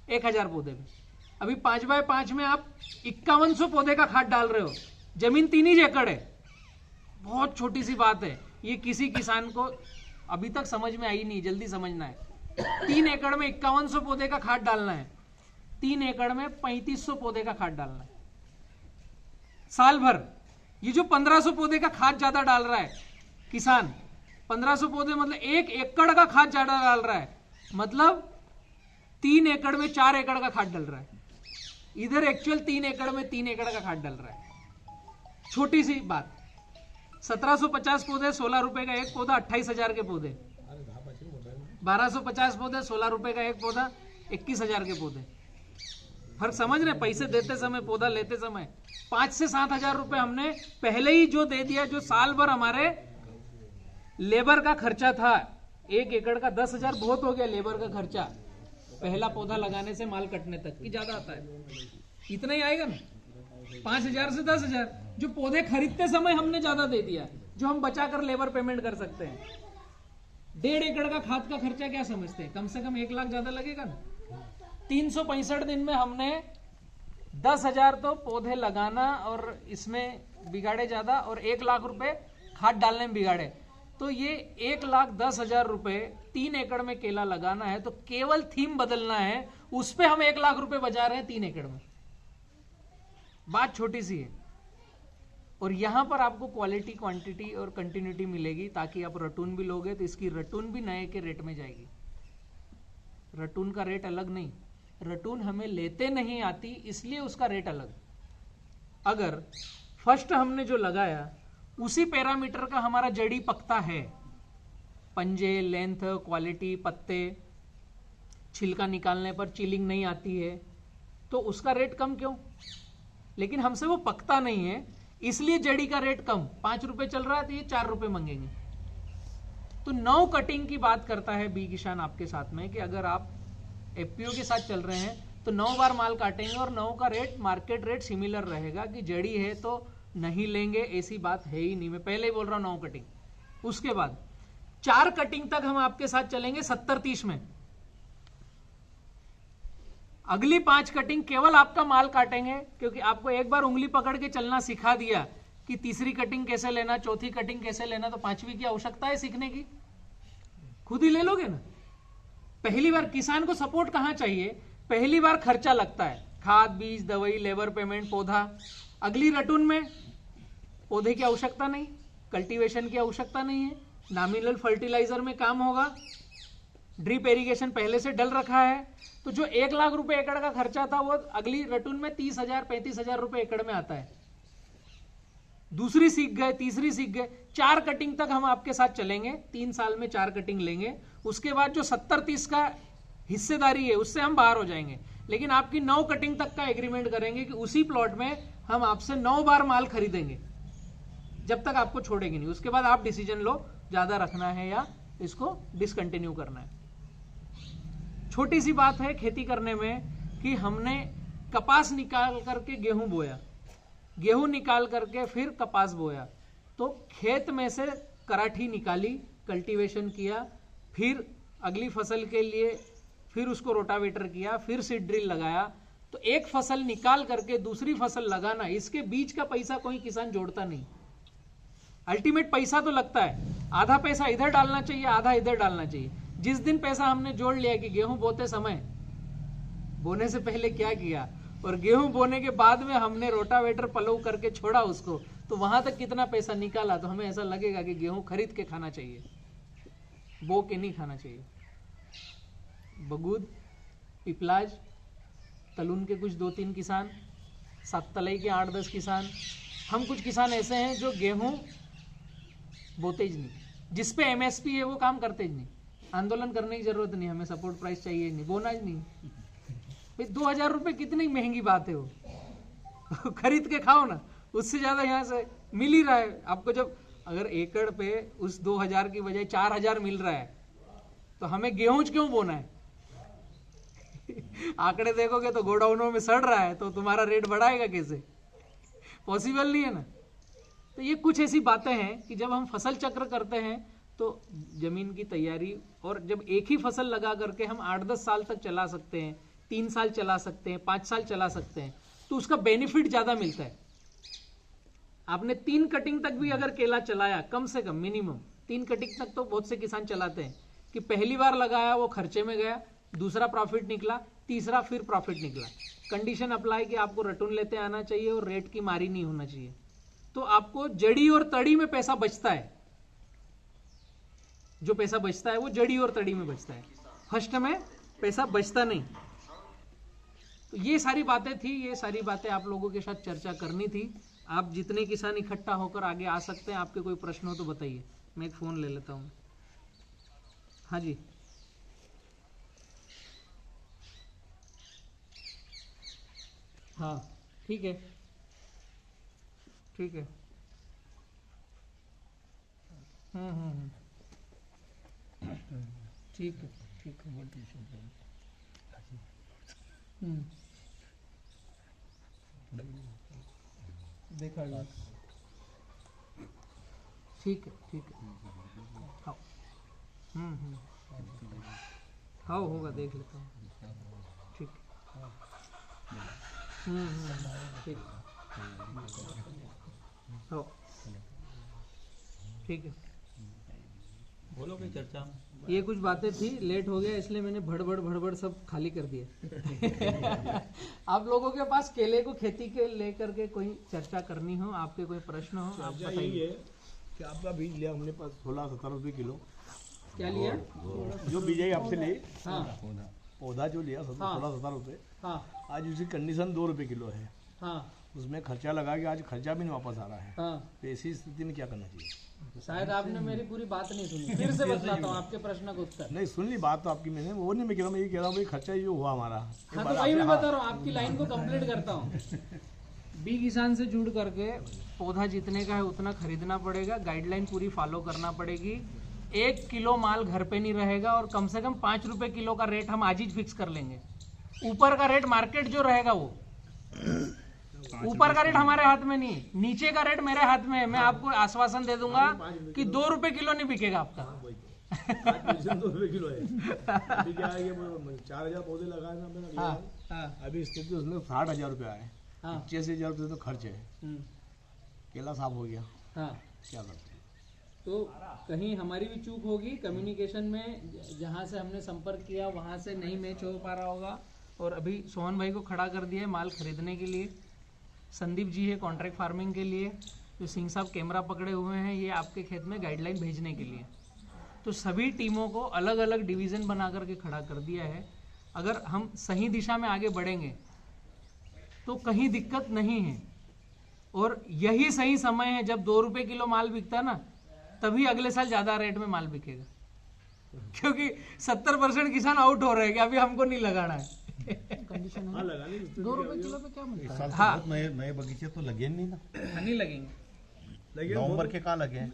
1000 पौधे पे। अभी 5x5 में आप 5100 पौधे का खाद डाल रहे हो, जमीन 3 ही एकड़ है, बहुत छोटी सी बात है। ये किसी किसान को अभी तक समझ में आई नहीं, जल्दी समझना है। 3 एकड़ में 5100 पौधे का खाद डालना है, 3 एकड़ में 3500 पौधे का खाद डालना है साल भर। ये जो 1500 पौधे का खाद ज्यादा डाल रहा है किसान, 1500 पौधे मतलब 1 एकड़ का खाद ज्यादा डाल रहा है, मतलब 3 एकड़ में 4 एकड़ का खाद डाल रहा है। इधर एक्चुअल 3 एकड़ में 3 एकड़ का खाद डाल रहा है। छोटी सी बात, 1750 पौधे 16 रुपए का एक पौधा, 28,000 के पौधे। 1250 पौधे 16 रुपए का एक पौधा, 21,000 के पौधे। फर्क समझ रहे? पैसे देते समय, पौधा लेते समय 5 से 7,000 रुपए हमने पहले ही जो दे दिया, जो साल भर हमारे लेबर का खर्चा था। 1 एकड़ का 10,000 बहुत हो गया लेबर का खर्चा, पहला पौधा लगाने से माल कटने तक की ज्यादा आता है, इतना ही आएगा ना। 5,000 से 10,000 जो पौधे खरीदते समय हमने ज्यादा दे दिया, जो हम बचाकर लेबर पेमेंट कर सकते हैं। 1.5 एकड़ का खाद का खर्चा क्या समझते हैं? कम से कम 1 लाख ज्यादा लगेगा ना। 365 दिन में हमने 10,000 तो पौधे लगाना और इसमें बिगाड़े ज्यादा, और 1 लाख रुपए खाद डालने में बिगाड़े। तो ये 1,10,000 रुपए 3 एकड़ में केला लगाना है, तो केवल थीम बदलना है, उस पे हम 1 लाख रुपए बचा रहे हैं 3 एकड़ में। बात छोटी सी है, और यहां पर आपको क्वालिटी, क्वांटिटी और कंटिन्यूटी मिलेगी, ताकि आप रटून भी लोगे तो इसकी रटून भी नए के रेट में जाएगी। रटून का रेट अलग नहीं, रटून हमें लेते नहीं आती, इसलिए उसका रेट अलग। अगर फर्स्ट हमने जो लगाया उसी पैरामीटर का हमारा जड़ी पकता है, पंजे, लेंथ, क्वालिटी, पत्ते, छिलका निकालने पर चिलिंग नहीं आती है, तो उसका रेट कम क्यों? लेकिन हमसे वो पकता नहीं है, इसलिए जड़ी का रेट कम। 5 रुपए चल रहा है तो ये 4 रुपए मांगेंगे। तो 9 कटिंग की बात करता है बी किसान आपके साथ में कि अगर आप एफपीओ के साथ चल रहे हैं तो 9 बार माल काटेंगे और 9 का रेट मार्केट रेट सिमिलर रहेगा कि जड़ी है तो नहीं लेंगे, ऐसी बात है ही नहीं। मैं पहले ही बोल रहा हूं 9 कटिंग। उसके बाद 4 कटिंग तक हम आपके साथ चलेंगे 70-30 में। अगली 5 कटिंग केवल आपका माल काटेंगे, क्योंकि आपको एक बार उंगली पकड़ के चलना सिखा दिया कि तीसरी कटिंग कैसे लेना, चौथी कटिंग कैसे लेना, तो 5वीं की आवश्यकता है सीखने की? खुद ही ले लोगे ना। पहली बार किसान को सपोर्ट कहां चाहिए? पहली बार खर्चा लगता है, खाद, बीज, दवाई, लेबर पेमेंट, पौधा। अगली रटून में पौधे की आवश्यकता नहीं, कल्टीवेशन की आवश्यकता नहीं है, नॉमिनल फर्टिलाइजर में काम होगा, ड्रिप इरिगेशन पहले से डल रखा है। तो जो 1 लाख रुपए एकड़ का खर्चा था वो अगली रटून में 30,000 35,000 रुपए एकड़ में आता है। दूसरी सीख गए, तीसरी सीख गए, 4 कटिंग तक हम आपके साथ चलेंगे। 3 साल में 4 कटिंग लेंगे। उसके बाद जो 70-30 का हिस्सेदारी है उससे हम बाहर हो जाएंगे, लेकिन आपकी 9 कटिंग तक का एग्रीमेंट करेंगे कि उसी प्लॉट में हम आपसे 9 बार माल खरीदेंगे, जब तक आपको छोड़ेंगे नहीं। उसके बाद आप डिसीजन लो, ज्यादा रखना है या इसको डिसकंटिन्यू करना है। छोटी सी बात है खेती करने में कि हमने कपास निकाल करके गेहूं बोया, गेहूं निकाल करके फिर कपास बोया, तो खेत में से कराठी निकाली, कल्टीवेशन किया, फिर अगली फसल के लिए फिर उसको रोटावेटर किया, फिर सीड ड्रिल लगाया। तो एक फसल निकाल करके दूसरी फसल लगाना, इसके बीच का पैसा कोई किसान जोड़ता नहीं। अल्टीमेट पैसा तो लगता है, आधा पैसा इधर डालना चाहिए, आधा इधर डालना चाहिए। जिस दिन पैसा हमने जोड़ लिया कि गेहूं बोते समय बोने से पहले क्या किया और गेहूं बोने के बाद में हमने रोटावेटर पलव करके छोड़ा उसको, तो वहां तक कितना पैसा निकाला, तो हमें ऐसा लगेगा कि गेहूं खरीद के खाना चाहिए, बो के नहीं खाना चाहिए। बगुद, पिपलाज, तलुन के कुछ 2-3 किसान, साततलई के 8-10 किसान, हम कुछ किसान ऐसे हैं जो गेहूं बोते ही नहीं, जिसपे एमएसपी है वो काम करते ही नहीं। आंदोलन करने की जरूरत नहीं, हमें सपोर्ट प्राइस चाहिए नहीं, बोना ही नहीं। भाई 2000 रुपए कितनी महंगी बात है वो खरीद के खाओ ना, उससे ज्यादा यहाँ से मिल ही रहा है आपको। जब अगर एकड़ पे उस 2000 की बजाय 4000 मिल रहा है तो हमें गेहूं क्यों बोना है? आंकड़े देखोगे तो गोडाउनों में सड़ रहा है, तो तुम्हारा रेट बढ़ाएगा कैसे? पॉसिबल नहीं है ना। तो ये कुछ ऐसी बातें हैं कि जब हम फसल चक्र करते हैं तो जमीन की तैयारी, और जब एक ही फसल लगा करके हम 8-10 साल तक चला सकते हैं, 3 साल चला सकते हैं, 5 साल चला सकते हैं, तो उसका बेनिफिट ज्यादा मिलता है। आपने 3 कटिंग तक भी अगर केला चलाया, कम से कम मिनिमम 3 कटिंग तक तो बहुत से किसान चलाते हैं कि पहली बार लगाया वो खर्चे में गया, दूसरा प्रॉफिट निकला, तीसरा फिर प्रॉफिट निकला। कंडीशन अप्लाई कि आपको रटून लेते आना चाहिए और रेट की मारी नहीं होना चाहिए, तो आपको जड़ी और तड़ी में पैसा बचता है। जो पैसा बचता है वो जड़ी और तड़ी में बचता है, फर्स्ट में पैसा बचता नहीं। तो ये सारी बातें थी, ये सारी बातें आप लोगों के साथ चर्चा करनी थी। आप जितने किसान इकट्ठा होकर आगे आ सकते हैं, आपके कोई प्रश्न हो तो बताइए। मैं एक फोन ले लेता हूँ। हाँ जी, हाँ ठीक है, ठीक है। ठीक है, ठीक है। देखा गया, ठीक है, ठीक है। हाँ, हाँ होगा, देख लेता हूँ। ठीक है, ठीक, हाँ ठीक है। बोलो कोई चर्चा। ये कुछ बातें थी, लेट हो गया इसलिए मैंने भड़बड़ सब खाली कर दिया। आप लोगों के पास केले को खेती के लेकर के कोई चर्चा करनी हो, आपके कोई प्रश्न हो, आप बताइए। कि आपका बीज लिया हमने पास 16-17 रुपए किलो। क्या लिया? जो बीज है आपसे लिए, हाँ, पौधा जो लिया 16-17 रुपए। हाँ, आज उसकी कंडीशन 2 रुपए किलो है। हाँ, उसमें खर्चा लगा कि आज खर्चा भी नहीं वापस आ रहा है, हाँ, तो ऐसी स्थिति में क्या करना चाहिए? शायद आपने मेरी पूरी बात नहीं सुनी, फिर से बतलाता हूँ आपके प्रश्न का उत्तर। नहीं सुन ली बात तो आपकी, मैंने वो नहीं मैं कह रहा हूँ, मैं ये कह रहा हूँ भाई खर्चा ये हुआ हमारा। हाँ, तो वही मैं बता रहा हूँ, आपकी लाइन को कंप्लीट करता हूँ। बी किसान से जुड़ करके पौधा जितने का है उतना खरीदना पड़ेगा, गाइडलाइन पूरी फॉलो करना पड़ेगी। 1 किलो माल घर पे नहीं रहेगा और कम से कम 5 रुपए किलो का रेट हम आज ही फिक्स कर लेंगे। ऊपर का रेट मार्केट जो रहेगा वो, ऊपर का रेट हमारे हाथ में नहीं, नीचे का रेट मेरे हाथ में है। मैं आपको आश्वासन दे दूंगा कि 2 रुपए किलो नहीं बिकेगा आपका। 2 रुपए किलो है। अभी क्या है, 4000 पौधे लगाए ना मैंने, हाँ, अभी स्थिति उसमें 60,000 रुपये आए, हाँ, 85,000 रुपये तो खर्च है, हम्म, केला साफ हो गया, हाँ। क्या करते हैं? तो कहीं हमारी भी चूक होगी कम्युनिकेशन में, जहाँ से हमने संपर्क किया वहाँ से नहीं मैच हो पा रहा होगा। और अभी सोहन भाई को खड़ा कर दिया है माल खरीदने के लिए, संदीप जी है कॉन्ट्रैक्ट फार्मिंग के लिए, जो सिंह साहब कैमरा पकड़े हुए हैं ये आपके खेत में गाइडलाइन भेजने के लिए। तो सभी टीमों को अलग अलग डिवीज़न बना करके खड़ा कर दिया है। अगर हम सही दिशा में आगे बढ़ेंगे तो कहीं दिक्कत नहीं है, और यही सही समय है जब 2 रुपए किलो माल बिकता ना, तभी अगले साल ज़्यादा रेट में माल बिकेगा, क्योंकि 70% किसान आउट हो रहे हैं कि अभी हमको नहीं लगाना है। कंडीशन है, 2 रुपए किलो पे क्या इस मिलता साल है? तो हाँ, बहुत नए बगीचे तो लगे नहीं ना, नहीं लगेंगे। नवंबर के कहाँ लगे हैं?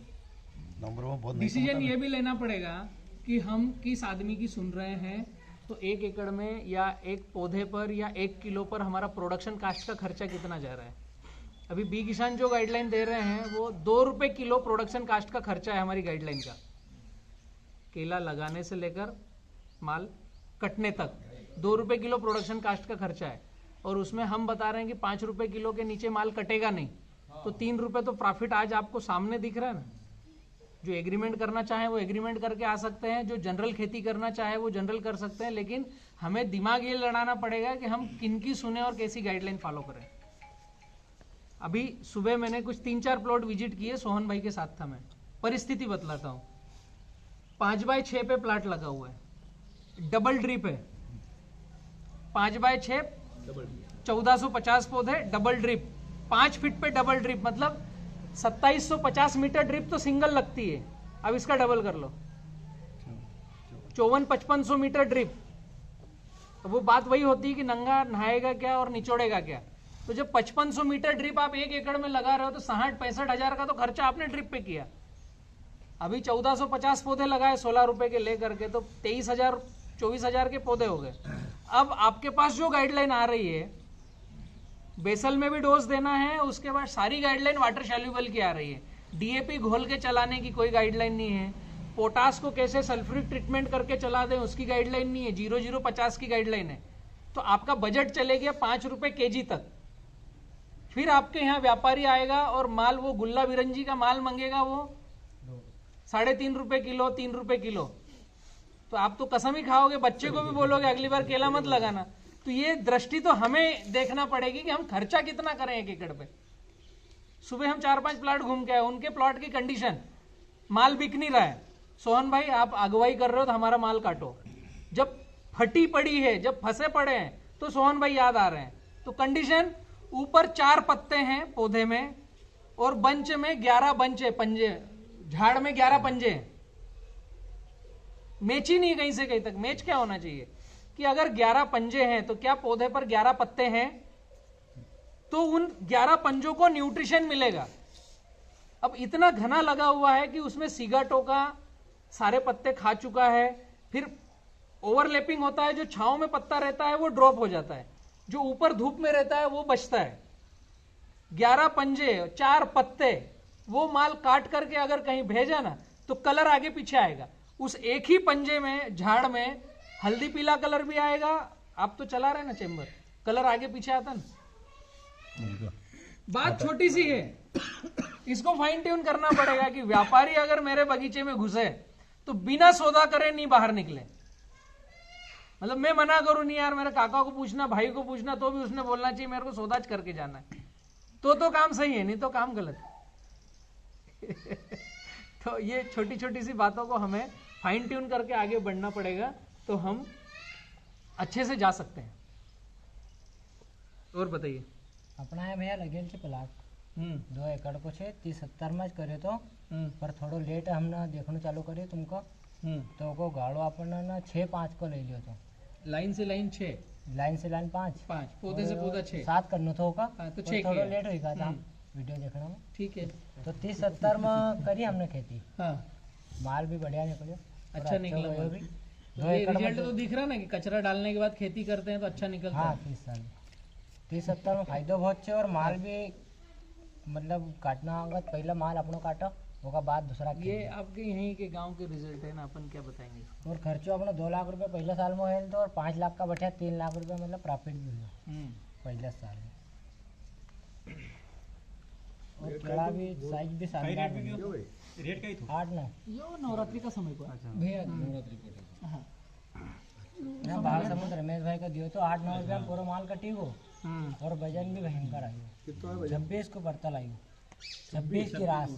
नवंबर में बहुत नए डिसीजन ये भी लेना पड़ेगा कि हम किस आदमी की सुन रहे हैं। तो 1 एकड़ में या एक पौधे पर या 1 किलो पर हमारा प्रोडक्शन कास्ट का खर्चा कितना जा रहा है। अभी बी किसान जो गाइडलाइन दे रहे हैं वो 2 रुपए किलो प्रोडक्शन कास्ट का खर्चा है हमारी गाइडलाइन का, केला लगाने से लेकर माल कटने तक 2 रुपए किलो प्रोडक्शन कास्ट का खर्चा है। और उसमें हम बता रहे हैं कि 5 रुपए किलो के नीचे माल कटेगा नहीं, तो 3 रुपए तो प्रॉफिट आज आपको सामने दिख रहा है ना। जो एग्रीमेंट करना चाहे वो एग्रीमेंट करके आ सकते हैं, जो जनरल खेती करना चाहे वो जनरल कर सकते हैं, लेकिन हमें दिमाग ये लड़ाना पड़ेगा कि हम किनकी सुने और कैसी गाइडलाइन फॉलो करें। अभी सुबह मैंने कुछ 3-4 प्लॉट विजिट किए, सोहन भाई के साथ था मैं, परिस्थिति बतलाता हूँ। 5x6 पे प्लाट लगा हुआ है, डबल ड्रिप है, 5x6 1450 पौधे, डबल ड्रिप 5 फीट पे डबल ड्रिप, मतलब 2750 मीटर ड्रिप तो सिंगल लगती है। अब इसका डबल कर लो, 54-5500 मीटर ड्रिप। तो वो बात वही होती है कि नंगा नहाएगा क्या और निचोड़ेगा क्या। तो जब 5500 मीटर ड्रिप आप 1 एकड़ में लगा रहे हो तो 60-65 हजार का तो खर्चा आपने ड्रिप पे किया। अभी 1450 पौधे लगाए 16 रुपए के लेकर के, तो 23,000-24,000 के पौधे हो गए। अब आपके पास जो गाइडलाइन आ रही है, बेसल में भी डोज देना है, उसके बाद सारी गाइडलाइन वाटर सॉल्युबल की आ रही है। डीएपी घोल के चलाने की कोई गाइडलाइन नहीं है, पोटास को कैसे सल्फ्यूरिक ट्रीटमेंट करके चला दें उसकी गाइडलाइन नहीं है, 0050 की गाइडलाइन है। तो आपका बजट चले गया 5 रुपए केजी तक। फिर आपके यहाँ व्यापारी आएगा और माल वो गुल्ला बिरंजी का माल मंगेगा, वो 3.5 रुपए किलो, 3 रुपए किलो। तो आप तो कसम ही खाओगे, बच्चे को भी बोलोगे अगली बार केला मत लगाना। तो ये दृष्टि तो हमें देखना पड़ेगी कि हम खर्चा कितना करें 1 एकड़ पे। सुबह हम 4-5 प्लाट घूम के आए, उनके प्लॉट की कंडीशन, माल बिक नहीं रहा है। सोहन भाई आप अगुवाई कर रहे हो तो हमारा माल काटो। जब फटी पड़ी है, जब फंसे पड़े हैं, तो सोहन भाई याद आ रहे हैं। तो कंडीशन, ऊपर 4 पत्ते हैं पौधे में और बंच में 11 बंच है, पंजे, झाड़ में 11 पंजे हैं। मैच ही नहीं कहीं से कहीं तक। मैच क्या होना चाहिए कि अगर 11 पंजे हैं तो क्या पौधे पर 11 पत्ते हैं, तो उन 11 पंजों को न्यूट्रिशन मिलेगा। अब इतना घना लगा हुआ है कि उसमें सीगा टोका सारे पत्ते खा चुका है, फिर ओवरलैपिंग होता है, जो छांव में पत्ता रहता है वो ड्रॉप हो जाता है, जो ऊपर धूप में रहता है वो बचता है। 11 पंजे, 4 पत्ते, वो माल काट करके अगर कहीं भेजा ना तो कलर आगे पीछे आएगा। उस एक ही पंजे में, झाड़ में हल्दी पीला कलर भी आएगा। आप तो चला रहे ना चेंबर, कलर आगे पीछे आता ना। बात छोटी सी है, इसको फाइन ट्यून करना पड़ेगा कि व्यापारी अगर मेरे बगीचे में घुसे तो बिना सौदा करे नहीं बाहर निकले। मतलब मैं मना करूं नहीं यार, मेरे काका को पूछना, भाई को पूछना, तो भी उसने बोलना चाहिए मेरे को सौदा करके जाना है, तो काम सही है, नहीं तो काम गलत है। तो ये छोटी छोटी सी बातों को हमें फाइन ट्यून करके आगे बढ़ना पड़ेगा, तो हम अच्छे से जा सकते हैं। और बताइए। આપણા અહીંયા ભૈયા લગેલ છે પ્લાટ 2 એકड़ को છે 30-70 માં જ કર્યો તો पर थोड़ो लेट हमने देखना चालू करियो तुमको तो को गाड़ो अपन ना 6-5 को ले लियो तो लाइन से लाइन 6 लाइन से लाइन 5 पौधे से पौधा 6 7 करना था होगा हाँ, तो और 6 थोड़ो किया। लेट हुई था वीडियो देखने में ठीक है। तो 30-70 में करी हमने खेती हाँ माल भी बढ़िया निकलो अच्छा निकला गयो माल। भी तो ये रिजल्ट तो दिख रहा ना कि कचरा डालने के बाद खेती करते हैं तो अच्छा निकलता हाँ है। 30 साल 30-70 में फायदो बहुत है और माल भी मतलब काटना होगा पहला माल अपनो काटो होगा बाद दूसरा ये आपके यहीं के गांव के रिजल्ट है ना, अपन क्या बताएंगे इसको। और खर्चो अपना 2 लाख रुपए पहले साल में है तो और 5 लाख का बैठा 3 लाख रुपए मतलब प्रॉफिट भी हुआ पहले साल में। और केला भी साइज भी शानदार है। क्यों भाई? 8-9 यो नवरात्रि का समय को भैया हाँ यहाँ बाल समुद्र रमेश भाई का दियो तो 8-9 रुपया में पूरा माल कटी हो और वजन भी भयंकर आई कितना है भैया? 26 को बर्तल आई 26 की रास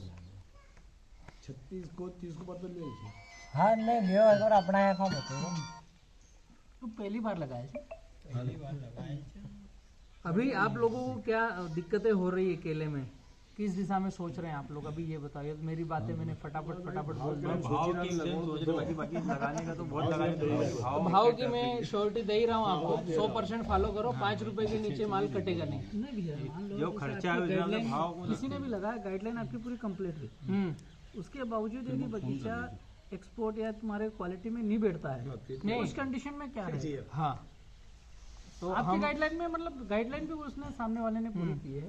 36 को 30 को बदल ले लीजिए। हाँ नहीं लियो एक बार अपना यहाँ कौन बताओ तो पहली बार लगाए थे। अभी आप लोगों को क्या दिक्कतें हो रही है केले में, किस दिशा में सोच रहे हैं आप लोग, अभी ये बताइए। तो मेरी बातें मैंने फटाफट बोल दी। भाव की मैं श्योरिटी दे ही रहा हूँ आपको, 100% फॉलो करो। 5 रुपए के नीचे माल कटेगा नहीं भैया। जो खर्चा है भाव किसी ने भी लगाया, गाइडलाइन आपकी पूरी कंप्लीट है, उसके बावजूद यदि बगीचा एक्सपोर्ट या तुम्हारे क्वालिटी में नहीं बैठता है नहीं। उस कंडीशन में क्या है? हाँ तो आपकी हम गाइडलाइन में मतलब गाइडलाइन भी उसने सामने वाले ने पूरी की है,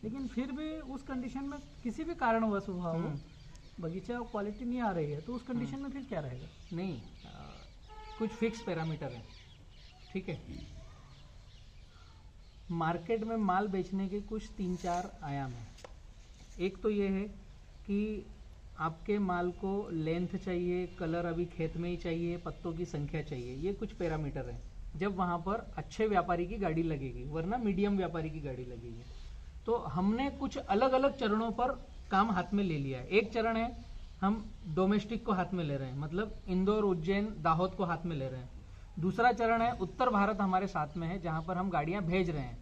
लेकिन फिर भी उस कंडीशन में किसी भी कारणवश हुआ हो बगीचा क्वालिटी नहीं आ रही है तो उस कंडीशन में फिर क्या रहेगा? नहीं कुछ फिक्स पैरामीटर है, ठीक है। मार्केट में माल बेचने के कुछ 3-4 आयाम हैं। एक तो ये है कि आपके माल को लेंथ चाहिए, कलर अभी खेत में ही चाहिए, पत्तों की संख्या चाहिए, ये कुछ पैरामीटर है। जब वहाँ पर अच्छे व्यापारी की गाड़ी लगेगी, वरना मीडियम व्यापारी की गाड़ी लगेगी। तो हमने कुछ अलग अलग चरणों पर काम हाथ में ले लिया है। एक चरण है हम डोमेस्टिक को हाथ में ले रहे हैं, मतलब इंदौर, उज्जैन, दाहोद को हाथ में ले रहे हैं। दूसरा चरण है उत्तर भारत हमारे साथ में है, जहाँ पर हम गाड़ियाँ भेज रहे हैं।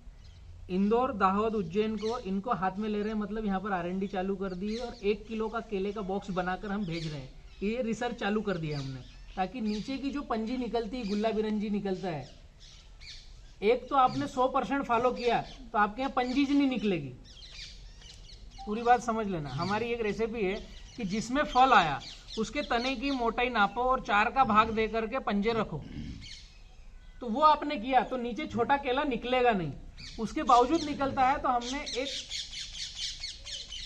इंदौर, दाहोद, उज्जैन को इनको हाथ में ले रहे हैं, मतलब यहाँ पर R&D चालू कर दी है और 1 किलो का केले का बॉक्स बनाकर हम भेज रहे हैं। ये रिसर्च चालू कर दिया हमने, ताकि नीचे की जो पंजी निकलती है, गुल्ला बिरंजी निकलता है, एक तो आपने 100% फॉलो किया तो आपके यहाँ पंजीज नहीं निकलेगी। पूरी बात समझ लेना। हमारी एक रेसिपी है कि जिसमें फल आया उसके तने की मोटाई नापो और 4 का भाग दे करके पंजे रखो। तो वो आपने किया तो नीचे छोटा केला निकलेगा नहीं, उसके बावजूद निकलता है। तो हमने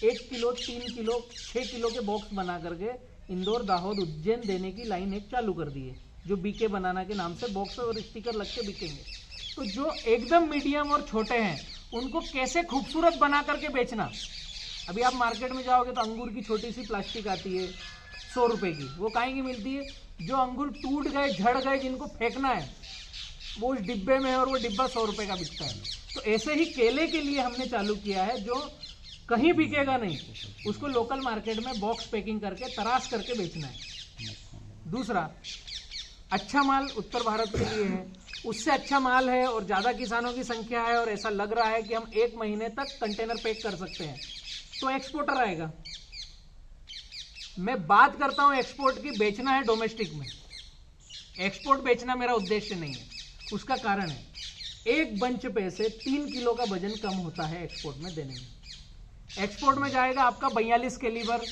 1 किलो, 3 किलो, 6 किलो के बॉक्स बना करके इंदौर, दाहोद, उज्जैन देने की लाइन एक चालू कर दी है, जो बीके बनाना के नाम से बॉक्स और स्टिकर लग के बिकेंगे। तो जो एकदम मीडियम और छोटे हैं उनको कैसे खूबसूरत बना करके बेचना। अभी आप मार्केट में जाओगे तो अंगूर की छोटी सी प्लास्टिक आती है 100 रुपए की, वो काहे की मिलती है? जो अंगूर टूट गए, झड़ गए, जिनको फेंकना है वो उस डिब्बे में है और वो डिब्बा 100 रुपए का बिकता है। तो ऐसे ही केले के लिए हमने चालू किया है, जो कहीं बिकेगा नहीं, उसको लोकल मार्केट में बॉक्स पैकिंग करके तराश करके बेचना है। दूसरा, अच्छा माल उत्तर भारत के लिए है, उससे अच्छा माल है और ज़्यादा किसानों की संख्या है और ऐसा लग रहा है कि हम 1 महीने तक कंटेनर पैक कर सकते हैं, तो एक्सपोर्टर आएगा। मैं बात करता हूं एक्सपोर्ट की, बेचना है डोमेस्टिक में। एक्सपोर्ट बेचना मेरा उद्देश्य नहीं है। उसका कारण है, एक बंच पे से 3 किलो का वजन कम होता है एक्सपोर्ट में देने में। एक्सपोर्ट में जाएगा आपका 42 कैलिबर,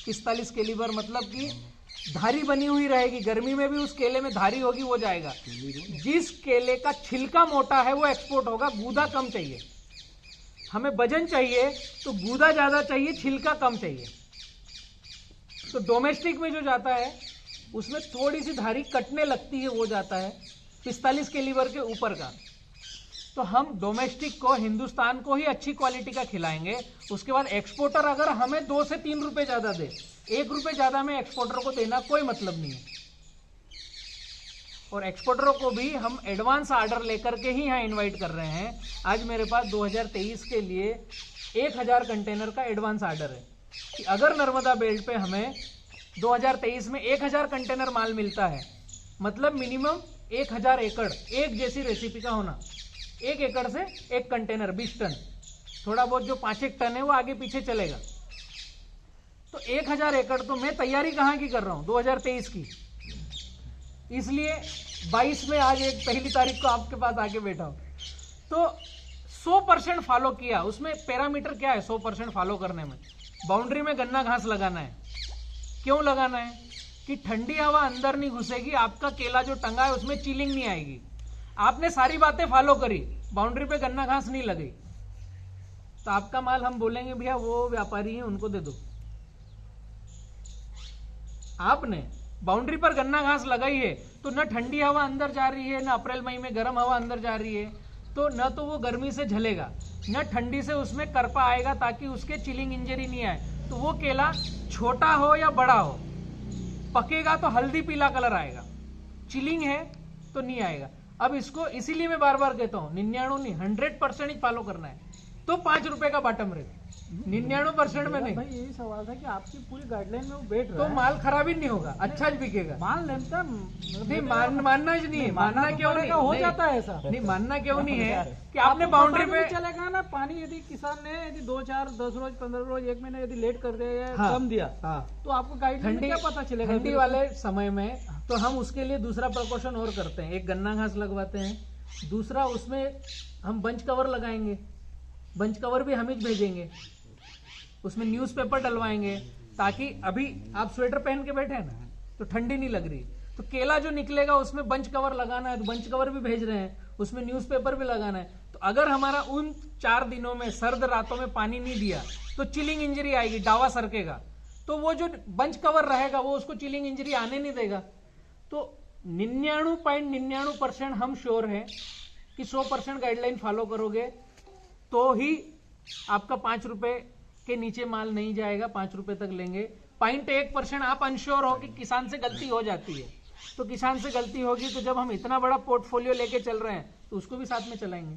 45 कैलिबर, मतलब कि धारी बनी हुई रहेगी। गर्मी में भी उस केले में धारी होगी, वो जाएगा। जिस केले का छिलका मोटा है वो एक्सपोर्ट होगा। गूदा कम चाहिए, हमें वजन चाहिए तो गूदा ज्यादा चाहिए, छिलका कम चाहिए। तो डोमेस्टिक में जो जाता है उसमें थोड़ी सी धारी कटने लगती है, वो जाता है 45 कैलिबर के ऊपर का। तो हम डोमेस्टिक को, हिंदुस्तान को ही अच्छी क्वालिटी का खिलाएंगे। उसके बाद एक्सपोर्टर अगर हमें 2 से 3 रुपए ज्यादा दे, 1 रुपए ज्यादा में एक्सपोर्टर को देना कोई मतलब नहीं है। और एक्सपोर्टरों को भी हम एडवांस ऑर्डर लेकर के ही यहाँ इनवाइट कर रहे हैं। आज मेरे पास 2023 के लिए 1000 कंटेनर का एडवांस ऑर्डर है कि अगर नर्मदा बेल्ट पे हमें 2023 में 1000 कंटेनर माल मिलता है, मतलब मिनिमम 1000 एकड़ एक जैसी रेसिपी का होना। 1 एकड़ से 1 कंटेनर 20 टन, थोड़ा बहुत जो 5-1 टन है वो आगे पीछे चलेगा। तो 1000 एकड़ तो मैं तैयारी कहाँ की कर रहा हूँ, 2023 की। इसलिए 22 में आज 1 तारीख को आपके पास आके बैठा हूँ। तो 100% फॉलो किया। उसमें पैरामीटर क्या है 100% फॉलो करने में? बाउंड्री में गन्ना घास लगाना है। क्यों लगाना है? कि ठंडी हवा अंदर नहीं घुसेगी, आपका केला जो टंगा है उसमें चिलिंग नहीं आएगी। आपने सारी बातें फॉलो करी, बाउंड्री पे गन्ना घास नहीं लगी, तो आपका माल हम बोलेंगे भैया वो व्यापारी है उनको दे दो। आपने बाउंड्री पर गन्ना घास लगाई है तो न ठंडी हवा अंदर जा रही है, न अप्रैल मई में गर्म हवा अंदर जा रही है, तो न तो वो गर्मी से झलेगा, न ठंडी से उसमें करपा आएगा ताकि उसके चिलिंग इंजरी नहीं आए। तो वो केला छोटा हो या बड़ा हो, पकेगा तो हल्दी पीला कलर आएगा, चिलिंग है तो नहीं आएगा। अब इसको इसीलिए मैं बार बार कहता हूं 99 नहीं 100% ही फॉलो करना है। तो 5 रुपए का बॉटम रेट, 99% में नहीं। भाई यही सवाल था कि आपकी पूरी गाइडलाइन में वो बैठ रहा तो है, माल खराब ही नहीं होगा, अच्छा बिकेगा। मान लेता नहीं मानना ही नहीं है, मानना क्यों नहीं? हो नहीं, जाता है ऐसा। नहीं मानना क्यों नहीं है कि आपको आपने पता बाउंड्री भी पे नहीं चलेगा ना, पानी यदि किसान ने यदि 2, 4, 10 रोज, 15 रोज, 1 महीना यदि लेट कर दिया या हाँ, कम दिया, हाँ, तो आपको गाइडलाइन में ठंडी क्या पता चलेगा? ठंडी वाले समय में तो हम उसके लिए दूसरा प्रिकॉशन और करते हैं। एक गन्ना घास लगवाते हैं, दूसरा उसमें हम बंच कवर लगाएंगे। बंच कवर भी हम ही भेजेंगे, उसमें न्यूज़पेपर डलवाएंगे ताकि अभी आप स्वेटर पहन के बैठे हैं ना तो ठंडी नहीं लग रही, तो केला जो निकलेगा उसमें बंच कवर लगाना है तो बंच कवर भी भेज रहे हैं, उसमें न्यूज़पेपर भी लगाना है। तो अगर हमारा उन 4 दिनों में सर्द रातों में पानी नहीं दिया तो चिलिंग इंजरी आएगी, डावा सरकेगा, तो वो जो बंच कवर रहेगा वो उसको चिलिंग इंजरी आने नहीं देगा। तो 99.99% हम श्योर हैं कि 100% गाइडलाइन फॉलो करोगे तो ही आपका 5 रुपए के नीचे माल नहीं जाएगा, 5 रुपए तक लेंगे। 0.1% आप अनश्योर हो कि किसान से गलती हो जाती है, तो किसान से गलती होगी तो जब हम इतना बड़ा पोर्टफोलियो लेके चल रहे हैं तो उसको भी साथ में चलाएंगे।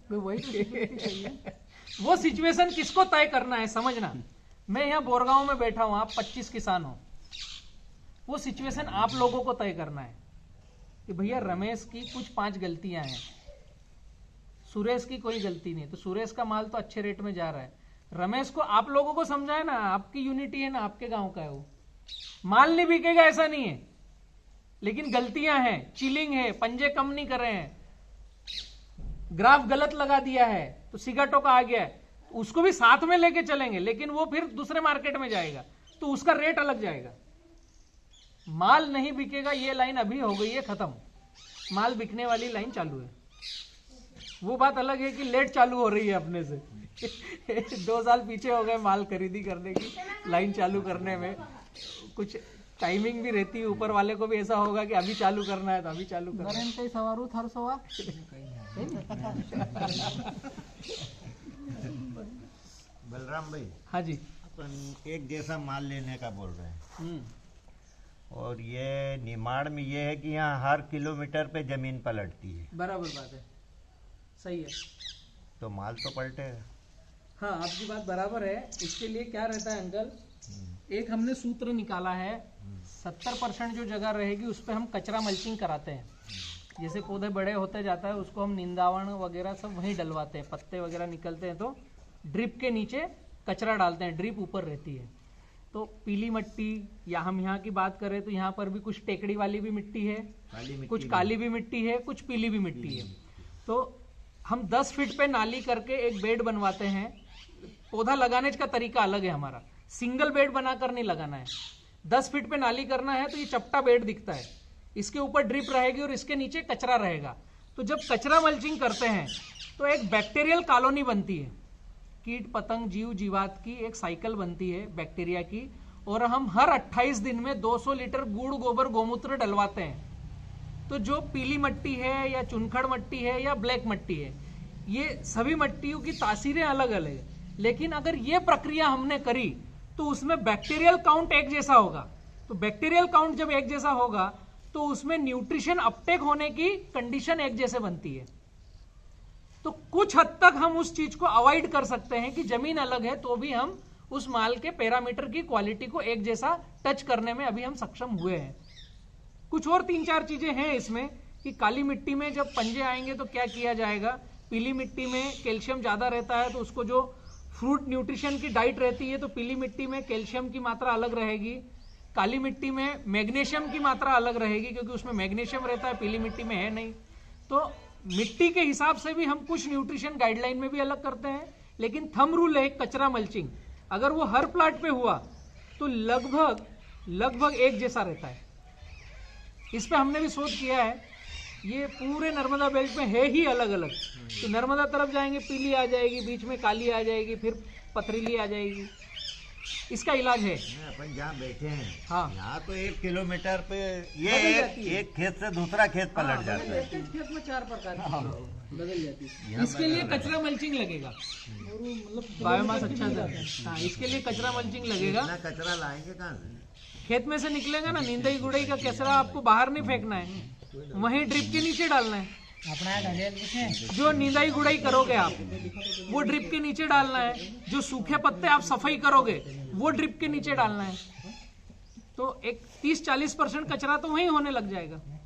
तो वही तो security चाहिए। वो सिचुएशन किसको तय करना है समझना। मैं यहाँ बोरगांव में बैठा हूं, आप 25 किसान हो, वो सिचुएशन आप लोगों को तय करना है कि भैया रमेश की कुछ 5 गलतियां हैं, सुरेश की कोई गलती नहीं, तो सुरेश का माल तो अच्छे रेट में जा रहा है। रमेश को आप लोगों को समझाए ना, आपकी यूनिटी है ना, आपके गांव का है वो, माल नहीं बिकेगा ऐसा नहीं है, लेकिन गलतियां हैं, चिलिंग है, पंजे कम नहीं कर रहे हैं, ग्राफ गलत लगा दिया है तो सिगाटो का आ गया है, उसको भी साथ में लेके चलेंगे, लेकिन वो फिर दूसरे मार्केट में जाएगा तो उसका रेट अलग जाएगा। माल नहीं बिकेगा ये लाइन अभी हो गई है खत्म, माल बिकने वाली लाइन चालू है। वो बात अलग है कि लेट चालू हो रही है अपने से 2 साल पीछे हो गए माल खरीदी करने की, लाइन चालू करने में कुछ टाइमिंग भी रहती है, ऊपर वाले को भी ऐसा होगा कि अभी चालू करना है तो अभी चालू करना है। बरेन काही सवारू थर सवा बलराम भाई, हाँ जी। अपन एक जैसा माल लेने का बोल रहे हैं, और ये निमाड़ में ये है कि यहाँ हर किलोमीटर पे जमीन पलटती है, बराबर बात है, सही है। तो माल तो पलटेगा। हाँ आपकी बात बराबर है। इसके लिए क्या रहता है अंकल, एक हमने सूत्र निकाला है, 70% जो जगह रहेगी उस पर हम कचरा मल्चिंग कराते हैं। जैसे पौधे बड़े होते जाता है उसको हम निंदावण वगैरह सब वहीं डलवाते हैं, पत्ते वगैरह निकलते हैं तो ड्रिप के नीचे कचरा डालते हैं, ड्रिप ऊपर रहती है। तो पीली मिट्टी, या हम यहाँ की बात करें तो यहाँ पर भी कुछ टेकड़ी वाली भी मिट्टी है, कुछ काली भी मिट्टी है, कुछ पीली भी मिट्टी है। तो हम 10 फीट पे नाली करके एक बेड बनवाते हैं। पौधा लगाने का तरीका अलग है हमारा, सिंगल बेड बनाकर नहीं लगाना है, 10 फीट पे नाली करना है तो ये चपटा बेड दिखता है, इसके ऊपर ड्रिप रहेगी और इसके नीचे कचरा रहेगा। तो जब कचरा मल्चिंग करते हैं तो एक बैक्टीरियल कॉलोनी बनती है, कीट पतंग जीव जीवात की एक साइकिल बनती है बैक्टीरिया की, और हम हर 28 दिन में 200 लीटर गुड़ गोबर गोमूत्र डलवाते हैं। तो जो पीली मिट्टी है या चुनखड़ मिट्टी है या ब्लैक मिट्टी है, ये सभी मिट्टियों की तासीरें अलग अलग है, लेकिन अगर ये प्रक्रिया हमने करी तो उसमें बैक्टीरियल काउंट एक जैसा होगा। तो बैक्टीरियल काउंट जब एक जैसा होगा तो उसमें न्यूट्रिशन अपटेक होने की कंडीशन एक जैसे बनती है। तो कुछ हद तक हम उस चीज को अवॉइड कर सकते हैं कि जमीन अलग है तो भी हम उस माल के पैरामीटर की क्वालिटी को एक जैसा टच करने में अभी हम सक्षम हुए हैं। कुछ और 3-4 चीजें हैं इसमें कि काली मिट्टी में जब पंजे आएंगे तो क्या किया जाएगा। पीली मिट्टी में कैल्शियम ज़्यादा रहता है तो उसको जो फ्रूट न्यूट्रिशन की डाइट रहती है तो पीली मिट्टी में कैल्शियम की मात्रा अलग रहेगी, काली मिट्टी में मैग्नीशियम की मात्रा अलग रहेगी क्योंकि उसमें मैग्नीशियम रहता है, पीली मिट्टी में है नहीं। तो मिट्टी के हिसाब से भी हम कुछ न्यूट्रिशन गाइडलाइन में भी अलग करते हैं, लेकिन थंब रूल है कचरा मल्चिंग, अगर वो हर प्लाट पे हुआ तो लगभग एक जैसा रहता है। इस पे हमने भी शोध किया है, ये पूरे नर्मदा बेल्ट में है ही अलग अलग। तो नर्मदा तरफ जाएंगे पीली आ जाएगी, बीच में काली आ जाएगी, फिर पथरीली आ जाएगी। इसका इलाज है। अपन जहाँ बैठे हैं हाँ। यहाँ तो 1 किलोमीटर पे ये बदल जाती है। एक खेत से दूसरा खेत पलट जाता है। खेत में 4 प्रकार की बदल जाती है। इसके लिए कचरा मल्चिंग लगेगा, मतलब बायोमास अच्छा था। हाँ, इसके लिए कचरा मल्चिंग लगेगा। इतना कचरा लाएंगे कहाँ से? खेत में से निकलेगा ना, नींदई गुड़ई का कचरा आपको बाहर नहीं फेंकना है, वहीं ड्रिप के नीचे डालना है। अपना डलिया किसने जो नींदाई गुड़ाई करोगे आप वो ड्रिप के नीचे डालना है, जो सूखे पत्ते आप सफाई करोगे वो ड्रिप के नीचे डालना है। तो एक 30-40% कचरा तो वहीं होने लग जाएगा। नहीं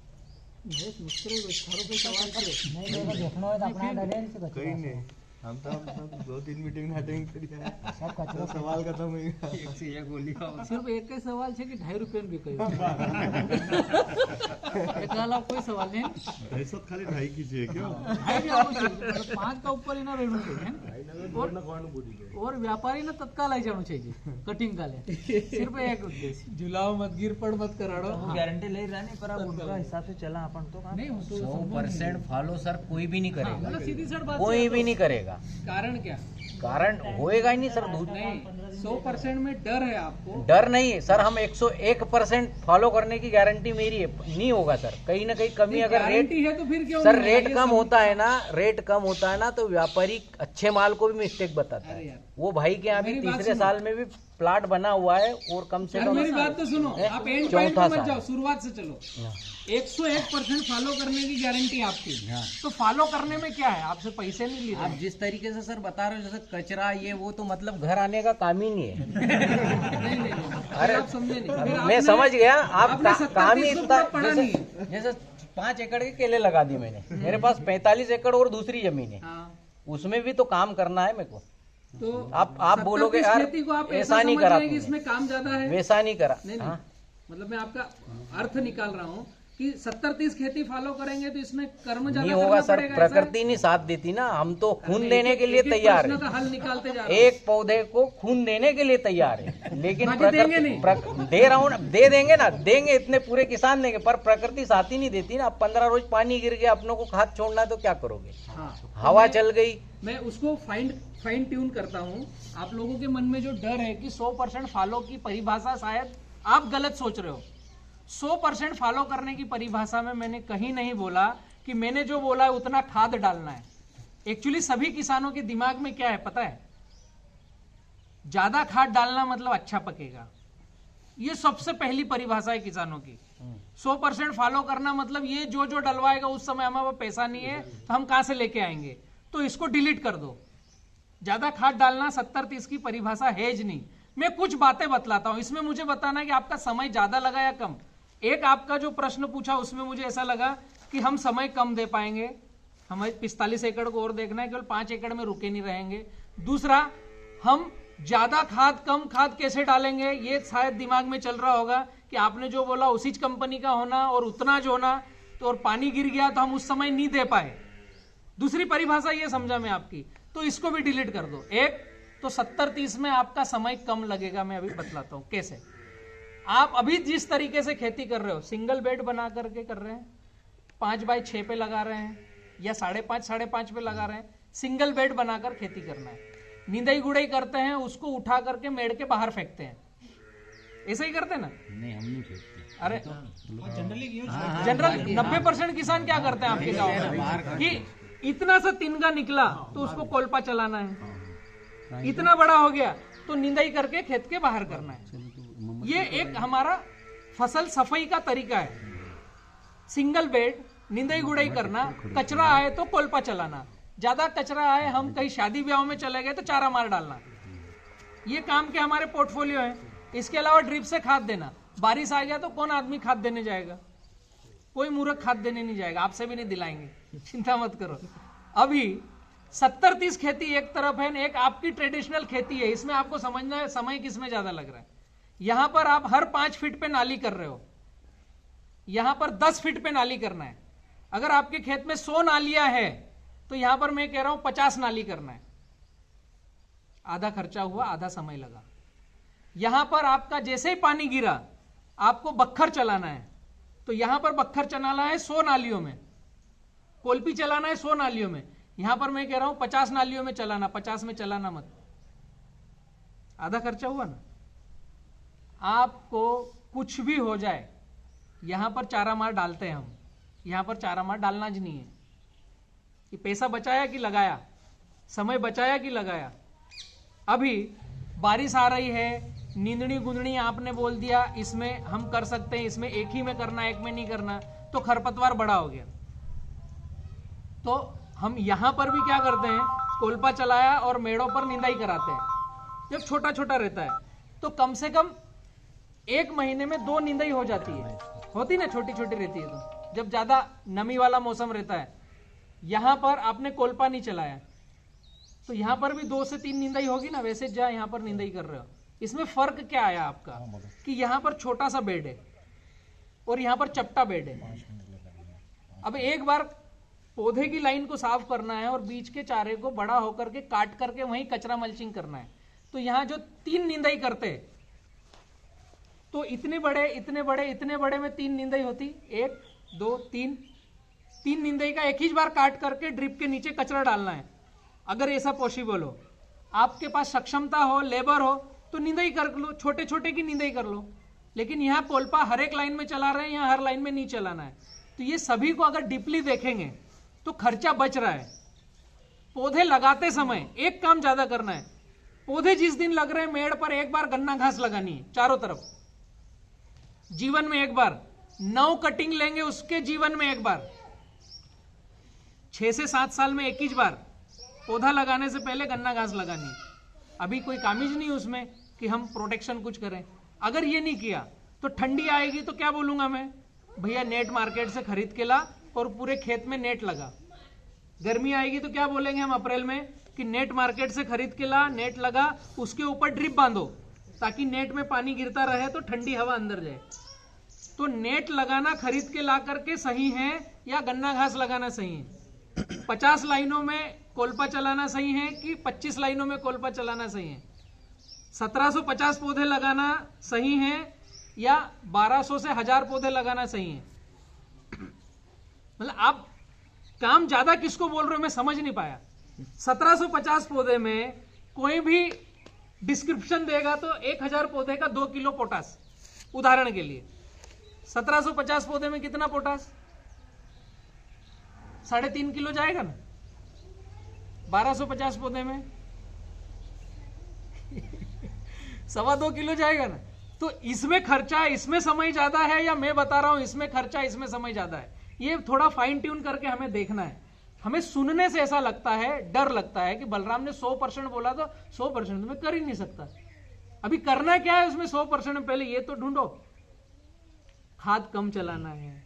देखो देखना हो तो अपना डलिया से कहीं नहीं, हम तो 2-3 मीटिंग अटेंड करी है, सब कचरा सवाल खत्म हो गया। सिर्फ एक ही सवाल है कि 2.5 रुपये भी कही एकरा अलावा कोई सवाल नहीं। ऐसा खाली 2.5 कीजिए क्यों? 2.5 भी आवश्यक है, मतलब 5 का ऊपर ही ना रहना चाहिए। और व्यापारी ना तत्काल आई जाना चाहिए कटिंग का ले, सिर्फ एक उद्देश्य झुलाओ मत, गिर पड़ मत कराड़ो। गारंटी ले रहा नहीं, पर अब उनका हिसाब से चला अपन तो नहीं, वो तो 100% फॉलो सर कोई भी नहीं करेगा, मतलब सीधी सर बात कोई भी नहीं करेगा। कारण क्या? कारण होएगा ही नहीं सर। नहीं, 100% में डर है आपको। डर नहीं है सर, हम 101% फॉलो करने की गारंटी मेरी है, नहीं होगा सर। कहीं ना कहीं कमी अगर रेट गारंटी है तो फिर क्यों सर नहीं? रेट ये कम सब- होता है ना, रेट कम होता है ना तो व्यापारी अच्छे माल को भी मिस्टेक बताता अरे है। यार, वो भाई के यहाँ भी मेरी बात तीसरे सुनो। साल में भी प्लाट बना हुआ है और कम से यार कम मेरी बात तो सुनो, आप एंड चौथा पॉइंट पे मत साल। जाओ, शुरुआत से चलो। हाँ। 101% फॉलो करने की गारंटी आपकी। तो फॉलो करने में क्या है, आपसे पैसे नहीं ले आप रहे। जिस तरीके से सर बता रहे हो जैसे कचरा ये वो, तो मतलब घर आने का काम ही नहीं है। नहीं, अरे, आप समझे नहीं। फिर मैं आपने- समझ गया, आप आपने 70 काम ही 30 इतना पढ़ा नहीं है। जैसे 5 एकड़ के केले लगा दिए मैंने, मेरे पास 45 एकड़ और दूसरी जमीन है, हाँ, उसमें भी तो काम करना है मेरे को। तो आप 70-30 बोलोगे यार खेती को आप ऐसा ऐसा नहीं समझ करा रहे हैं कि तुमने, इसमें काम ज्यादा है। वैसा नहीं करा। नहीं, हाँ। मतलब मैं आपका अर्थ निकाल रहा हूँ कि 70-30 खेती फॉलो करेंगे तो इसमें कर्म नहीं ज्यादा होगा करना सर, पड़ेगा, ऐसा है? प्रकृति नहीं साथ देती ना, हम तो खून नहीं, देने के लिए एक-एक तैयार प्रश्न का है। हल निकालते जा रहे हैं। एक पौधे को खून देने के लिए तैयार है, लेकिन बाकी देंगे नहीं। दे रहा हूँ, दे देंगे ना, देंगे, इतने पूरे किसान देंगे, पर प्रकृति साथ ही नहीं देती ना। अब 15 रोज पानी गिर गया, अपनों को खाद छोड़ना है तो क्या करोगे? हाँ, हवा चल गई। मैं उसको फाइन ट्यून करता हूँ। आप लोगों के मन में जो डर है कि 100% फॉलो की परिभाषा शायद आप गलत सोच रहे हो। 100% फॉलो करने की परिभाषा में मैंने कहीं नहीं बोला कि मैंने जो बोला है उतना खाद डालना है। एक्चुअली सभी किसानों के दिमाग में क्या है पता है, ज्यादा खाद डालना मतलब अच्छा पकेगा। ये सबसे पहली परिभाषा है किसानों की। 100% फॉलो करना मतलब ये जो जो डलवाएगा उस समय हमारे पास पैसा नहीं है तो हम कहां से लेके आएंगे, तो इसको डिलीट कर दो। ज्यादा खाद डालना 70-30 की परिभाषा है ज नहीं। मैं कुछ बातें बतलाता हूं, इसमें मुझे बताना है कि आपका समय ज्यादा लगा या कम। एक आपका जो प्रश्न पूछा उसमें मुझे ऐसा लगा कि हम समय कम दे पाएंगे, हमें 45 एकड़ को और देखना है, केवल 5 एकड़ में रुके नहीं रहेंगे। दूसरा, हम ज्यादा खाद कम खाद कैसे डालेंगे, ये शायद दिमाग में चल रहा होगा कि आपने जो बोला उसी कंपनी का होना और उतना जो होना, तो और पानी गिर गया तो हम उस समय नहीं दे पाए। दूसरी परिभाषा ये समझा मैं आपकी, तो इसको भी डिलीट कर दो। एक तो 70-30 में आपका समय कम लगेगा। मैं अभी बतलाता हूं कैसे। आप अभी जिस तरीके से खेती कर रहे हो, सिंगल बेड बना करके कर रहे हैं, 5x6 पे लगा रहे हैं या 5.5 पे लगा रहे हैं, सिंगल बेड बनाकर खेती करना है। नींदाई गुड़ाई करते हैं, उसको उठा करके मेड़ के बाहर फेंकते हैं, ऐसा ही करते हैं ना? नहीं, हम नहीं फेंकते। अरे जनरल 90% किसान क्या करते हैं आपके गांव में कि इतना सा तिनका निकला तो उसको कोल्पा चलाना है, इतना बड़ा हो गया तो निंदाई करके खेत के बाहर करना है। ये एक हमारा फसल सफाई का तरीका है। सिंगल बेड, निंदाई गुड़ाई करना, कचरा आए तो कोल्पा चलाना, ज्यादा कचरा आए, हम कहीं शादी ब्याह में चले गए तो चारा मार डालना। ये काम के हमारे पोर्टफोलियो है। इसके अलावा ड्रिप से खाद देना, बारिश आ गया तो कौन आदमी खाद देने जाएगा? कोई मूर्ख खाद देने नहीं जाएगा, आपसे भी नहीं दिलाएंगे, चिंता मत करो। अभी 70-30 खेती एक तरफ है, एक आपकी ट्रेडिशनल खेती है, इसमें आपको समझना है समय किसमें ज्यादा लग रहा है। यहां पर आप हर 5 फीट पे नाली कर रहे हो, यहां पर 10 फीट पे नाली करना है। अगर आपके खेत में 100 नालियां है तो यहां पर मैं कह रहा हूं 50 नाली करना है। आधा खर्चा हुआ, आधा समय लगा। यहां पर आपका जैसे ही पानी गिरा आपको बख्खर चलाना है, तो यहां पर बख्खर चलाना है 100 नालियों में, कोलपी चलाना है 100 नालियों में। यहां पर मैं कह रहा हूं 50 नालियों में चलाना, 50 में चलाना मत। आधा खर्चा हुआ ना। आपको कुछ भी हो जाए, यहां पर चारा मार डालते हैं हम, यहां पर चारा मार डालना ज नहीं है। कि पैसा बचाया कि लगाया, समय बचाया कि लगाया। अभी बारिश आ रही है, नींदणी गुंदणी आपने बोल दिया इसमें हम कर सकते हैं, इसमें एक ही में करना, एक में नहीं करना, तो खरपतवार बड़ा हो गया। तो हम यहां पर भी क्या करते हैं, कोलपा चलाया और मेड़ों पर निंदाई कराते हैं। जब छोटा छोटा रहता है तो कम से कम 1 महीने में 2 निंदाई हो जाती है, होती ना, छोटी छोटी रहती है। तो जब ज्यादा नमी वाला मौसम रहता है, यहां पर आपने कोलपा नहीं चलाया तो यहां पर भी 2 से 3 निंदाई होगी ना, वैसे जहां यहां पर निंदाई कर रहे हो। इसमें फर्क क्या आया आपका, कि यहां पर छोटा सा बेड है और यहां पर चपटा बेड है। अब एक बार पौधे की लाइन को साफ करना है और बीच के चारे को बड़ा होकर के काट करके वहीं कचरा मल्चिंग करना है, तो यहां जो 3 निंदाई करते तो इतने बड़े इतने बड़े इतने बड़े में 3 निंदाई होती, 1 2 3 निंदाई का एक ही बार काट करके ड्रिप के नीचे कचरा डालना है। अगर ऐसा पॉसिबल हो, आपके पास सक्षमता हो, लेबर हो, तो निंदाई कर लो, छोटे छोटे की निंदाई कर लो। लेकिन यहाँ कोलपा हर एक लाइन में चला रहे हैं, यहाँ हर लाइन में नहीं चलाना है। तो ये सभी को अगर डीपली देखेंगे तो खर्चा बच रहा है। पौधे लगाते समय एक काम ज्यादा करना है, पौधे जिस दिन लग रहे हैं मेड़ पर एक बार गन्ना घास लगानी है चारों तरफ, जीवन में एक बार। 9 कटिंग लेंगे उसके जीवन में एक बार, 6 से 7 साल में एक ही बार पौधा लगाने से पहले गन्ना घास लगानी है। अभी कोई कामिज नहीं उसमें कि हम प्रोटेक्शन कुछ करें। अगर ये नहीं किया तो ठंडी आएगी तो क्या बोलूंगा मैं, भैया नेट मार्केट से खरीद के ला और पूरे खेत में नेट लगा। गर्मी आएगी तो क्या बोलेंगे हम अप्रैल में, कि नेट मार्केट से खरीद के ला, नेट लगा, उसके ऊपर ड्रिप बांधो ताकि नेट में पानी गिरता रहे तो ठंडी हवा अंदर जाए। तो नेट लगाना खरीद के ला करके सही है या गन्ना घास लगाना सही है? 50 लाइनों में कोलपा चलाना सही है कि 25 लाइनों में कोलपा चलाना सही है? 1750 पौधे लगाना सही है या 1200 से 1000 पौधे लगाना सही है? मतलब आप काम ज्यादा किसको बोल रहे हो मैं समझ नहीं पाया। 1750 पौधे में कोई भी डिस्क्रिप्शन देगा तो 1000 पौधे का 2 किलो पोटास, उदाहरण के लिए 1750 पौधे में कितना पोटास, 3.5 किलो जाएगा ना। 1250 पौधे में 2.25 किलो जाएगा ना। तो इसमें खर्चा, इसमें समय ज्यादा है, या मैं बता रहा हूं इसमें खर्चा इसमें समय ज्यादा है? ये थोड़ा फाइन ट्यून करके हमें देखना है। हमें सुनने से ऐसा लगता है, डर लगता है कि बलराम ने 100% बोला तो 100% मैं कर ही नहीं सकता। अभी करना क्या है उसमें 100% में? पहले ये तो ढूंढो, खाद कम चलाना है,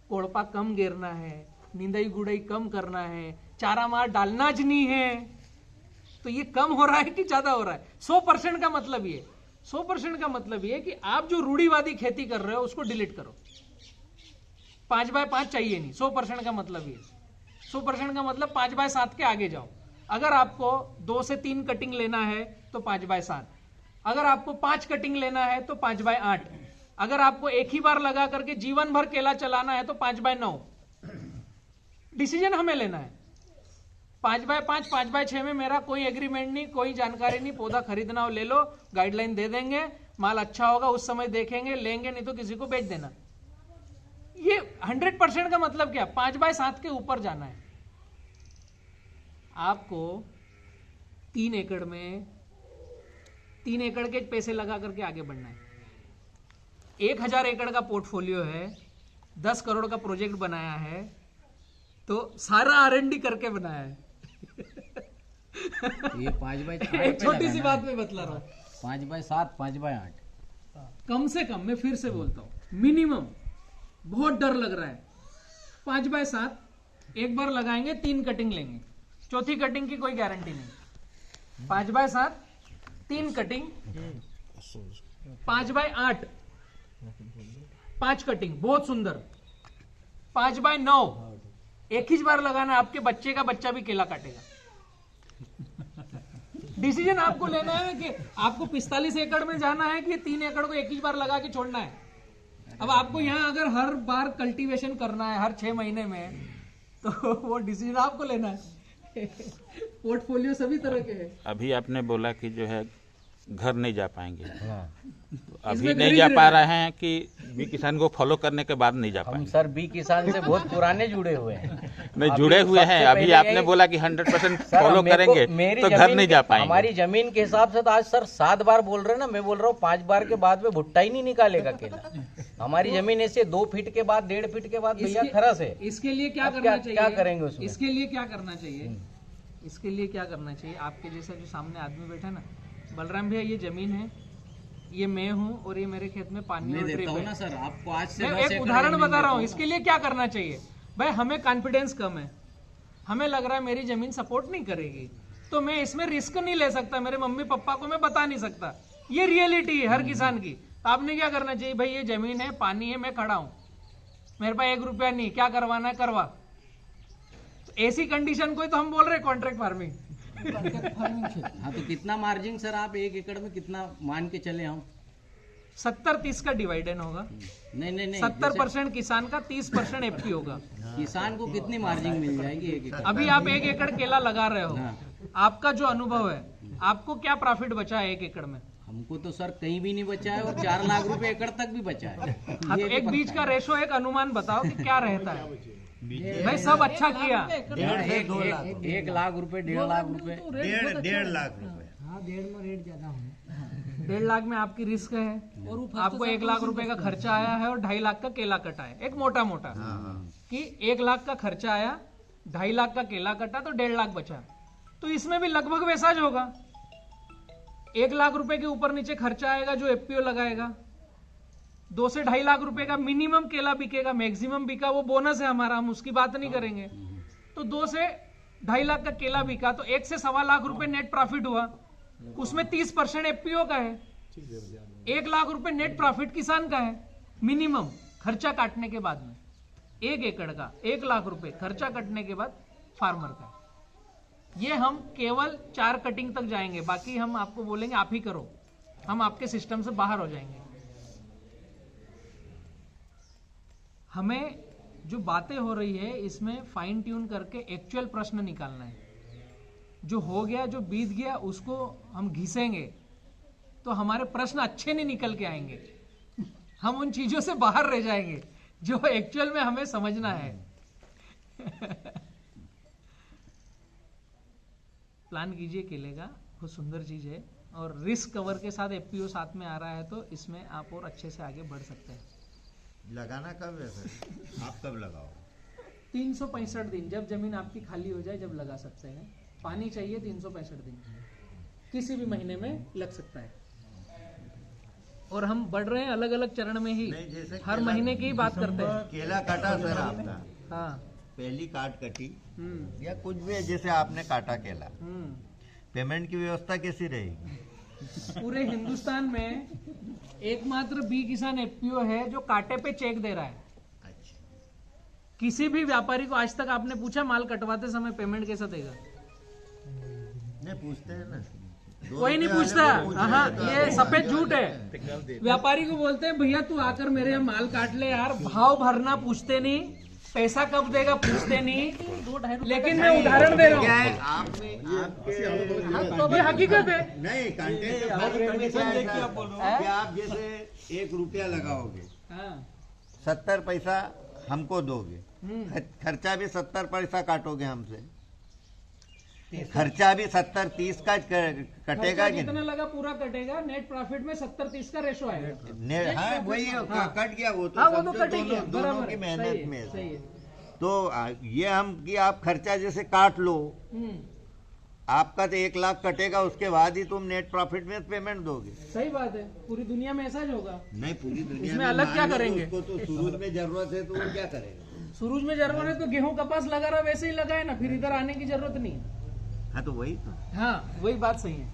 कोड़पा कम गिरना है, निंदाई गुड़ाई कम करना है, चारा मार डालना ज नहीं है। तो ये कम हो रहा है कि ज्यादा हो रहा है? 100% का मतलब ये, 100% का मतलब ये कि आप जो रूढ़िवादी खेती कर रहे हो उसको डिलीट करो। 5x5 चाहिए नहीं, 100% का मतलब ये। 100% का मतलब 5x7 के आगे जाओ। अगर आपको 2 से 3 कटिंग लेना है तो 5x7, अगर आपको 5 कटिंग लेना है तो 5x8, अगर आपको एक ही बार लगा करके जीवन भर केला चलाना है तो 5x9। डिसीजन हमें लेना है। 5x5 5x6 में मेरा कोई एग्रीमेंट नहीं, कोई जानकारी नहीं। पौधा खरीदना हो ले लो, गाइडलाइन दे देंगे, माल अच्छा होगा उस समय देखेंगे, लेंगे नहीं तो किसी को बेच देना। ये 100% का मतलब क्या? 5x7 के ऊपर जाना है आपको। 3 एकड़ में 3 एकड़ के पैसे लगा करके आगे बढ़ना है। 1000 एकड़ का पोर्टफोलियो है, 10 करोड़ का प्रोजेक्ट बनाया है, तो सारा R&D करके बनाया है। ये 5x8 एक छोटी सी बात में बतला रहा हूं, 5x7 5x8 कम से कम मैं फिर से बोलता हूं मिनिमम बहुत डर लग रहा है, 5x7 एक बार लगाएंगे 3 कटिंग लेंगे, चौथी कटिंग की कोई गारंटी नहीं। 5x7 3 कटिंग, 5x8 5 कटिंग, बहुत सुंदर। 5x9 एक ही बार लगाना, आपके बच्चे का बच्चा भी केला काटेगा। डिसीजन आपको लेना है कि आपको 45 एकड़ में जाना है कि 3 एकड़ को एक ही बार लगा के छोड़ना है। अब आपको यहाँ अगर हर बार कल्टीवेशन करना है हर 6 महीने में, तो वो डिसीजन आपको लेना है। पोर्टफोलियो सभी तरह के हैं। अभी आपने बोला कि जो है घर नहीं जा पाएंगे, तो अभी इसमें नहीं जा पा रहे हैं कि बी किसान को फॉलो करने के बाद नहीं जा हम पाएंगे? सर बी किसान से बहुत पुराने जुड़े हुए हैं। नहीं, अभी जुड़े हुए हैं। सबसे अभी पहले आपने यही- बोला कि 100% सर, फॉलो मेरे को- करेंगे मेरी तो घर जमीन नहीं के- जा पाएंगे। हमारी जमीन के हिसाब से तो आज सर 7 बार बोल रहे हैं ना, मैं बोल रहा हूँ 5 बार के बाद में भुट्टा ही नहीं निकालेगा केला। हमारी जमीन ऐसे 2 फीट के बाद 1.5 फीट के बाद भैया इसके- खरस है। इसके लिए क्या अब करना क्या- चाहिए? क्या करेंगे उसमें? इसके लिए क्या करना चाहिए? इसके लिए क्या करना चाहिए? आपके जैसा जो सामने आदमी बैठा है ना, बलराम भैया ये जमीन है, ये मैं हूँ और ये मेरे खेत में पानी और ड्रिप है। सर आपको आज मैं एक उदाहरण बता रहा हूँ। इसके लिए क्या करना चाहिए? भाई हमें कॉन्फिडेंस कम है, हमें लग रहा है मेरी जमीन सपोर्ट नहीं करेगी, तो मैं इसमें रिस्क नहीं ले सकता, मेरे मम्मी पापा को मैं बता नहीं सकता। ये रियलिटी है हर किसान की। तो आपने क्या करना चाहिए? भाई ये जमीन है, पानी है, मैं खड़ा हूँ, मेरे पास 1 रुपया नहीं, क्या करवाना है करवा। तो ऐसी कंडीशन को ही तो हम बोल रहे हैं कॉन्ट्रैक्ट फार्मिंग। हाँ, तो कितना मार्जिन सर आप 1 एकड़ में कितना मान के चले हम? 70-30 का डिवाइडेंड होगा। नहीं 70% किसान का, 30% एफपी होगा। किसान को कितनी मार्जिन मिल जाएगी 1 एकड़? अभी आप 1 एकड़ केला लगा रहे हो, आपका जो अनुभव है, आपको क्या प्रॉफिट बचा है 1 एकड़ में? हमको तो सर कहीं भी नहीं बचा है और 4 लाख रुपए एकड़ तक भी बचा है। हाँ, तो एक बीज का रेशो, एक अनुमान बताओ कि क्या रहता है। भाई सब अच्छा किया। 1.5 से 2 लाख 1 लाख रुपए, 1.5 लाख रुपए। 1.5 लाख रुपए। हाँ 1.5 में रेट ज्यादा होने। 1.5 लाख में आपकी रिस्क है, और आपको 1 लाख रुपए का खर्चा आया है और 2.5 लाख का केला कटा है। एक मोटा मोटा कि 1 लाख का खर्चा आया, 2.5 लाख का केला कटा, तो 1.5 लाख बचा। तो इसमें भी लगभग वैसा ही होगा। 1 लाख रुपए के ऊपर नीचे खर्चा आएगा जो एफपीओ लगाएगा। 2 से 2.5 लाख रुपए का मिनिमम केला बिकेगा, मैक्सिमम बिका वो बोनस है हमारा, हम उसकी बात नहीं करेंगे। तो 2 से 2.5 लाख का केला बिका तो 1 से 1.25 लाख रुपए नेट प्रॉफिट हुआ, उसमें 30% एफपीओ का है। 1 लाख रुपए नेट प्रॉफिट किसान का है मिनिमम, खर्चा काटने के बाद में। 1 एकड़ का 1 लाख रुपए खर्चा कटने के बाद फार्मर का। ये हम केवल 4 कटिंग तक जाएंगे, बाकी हम आपको बोलेंगे आप ही करो, हम आपके सिस्टम से बाहर हो जाएंगे। हमें जो बातें हो रही है इसमें फाइन ट्यून करके एक्चुअल प्रश्न निकालना है। जो हो गया, जो बीत गया, उसको हम घिसेंगे तो हमारे प्रश्न अच्छे नहीं निकल के आएंगे। हम उन चीजों से बाहर रह जाएंगे जो एक्चुअल में हमें समझना है। प्लान कीजिए केले का, बहुत सुंदर चीज है, और रिस्क कवर के साथ एफपीओ साथ में आ रहा है, तो इसमें आप और अच्छे से आगे बढ़ सकते हैं। लगाना कब है सर? आप कब लगाओ? 365 दिन, जब जमीन आपकी खाली हो जाए जब लगा सकते हैं। पानी चाहिए 365 दिन, किसी भी महीने में लग सकता है। और हम बढ़ रहे हैं अलग अलग चरण में ही, नहीं, जैसे हर केला- महीने की ही बात करते हैं। केला काटा सर आपका, हाँ। पहली काट कटी हम्म, या कुछ भी है, जैसे आपने काटा केला, हम्म। पेमेंट की व्यवस्था कैसी रहेगी? पूरे हिंदुस्तान में एकमात्र बी किसान एफपीओ है जो कांटे पे चेक दे रहा है। अच्छा, किसी भी व्यापारी को आज तक आपने पूछा माल कटवाते समय पेमेंट कैसा देगा? नहीं पूछते हैं ना, कोई नहीं पूछता। हाँ, ये सफेद झूठ है। व्यापारी को बोलते हैं भैया तू आकर मेरे यहाँ माल काट ले यार, भाव भरना पूछते नहीं, पैसा कब देगा पूछते नहीं। लेकिन मैं उदाहरण दे रहा क्या हूँ, है आपने तो ये हकीकत है। नहीं कांटे से हमारी कंडीशन ऐसा है कि आप जैसे 1 रुपया लगाओगे, हाँ, 70 पैसा हमको दोगे, खर्चा भी 70 पैसा काटोगे हमसे, खर्चा भी 70-30 का कटेगा खर्चा कि कितना लगा पूरा कटेगा, नेट प्रॉफिट में 70-30 का रेशो आएगा। नहीं? हाँ वही कट गया वो तो, हाँ, वो तो समझो कट ही गया, दोनों बराबर की है, मेहनत सही है, में सही है। तो ये हम कि आप खर्चा जैसे काट लो, आपका तो 1 लाख कटेगा, उसके बाद ही तुम नेट प्रॉफिट में पेमेंट दोगे। सही बात है, पूरी दुनिया में ऐसा ही होगा। नहीं, पूरी दुनिया इसमें में अलग क्या मान लो करेंगे? उसको तो सूरज में जरूरत है तो वो क्या करेगा? सूरज में जरूरत है तो गेहूं कपास लगा रहा वैसे ही लगाए ना, फिर इधर आने की जरूरत नहीं है। हाँ तो वही तो। हाँ वही बात सही है।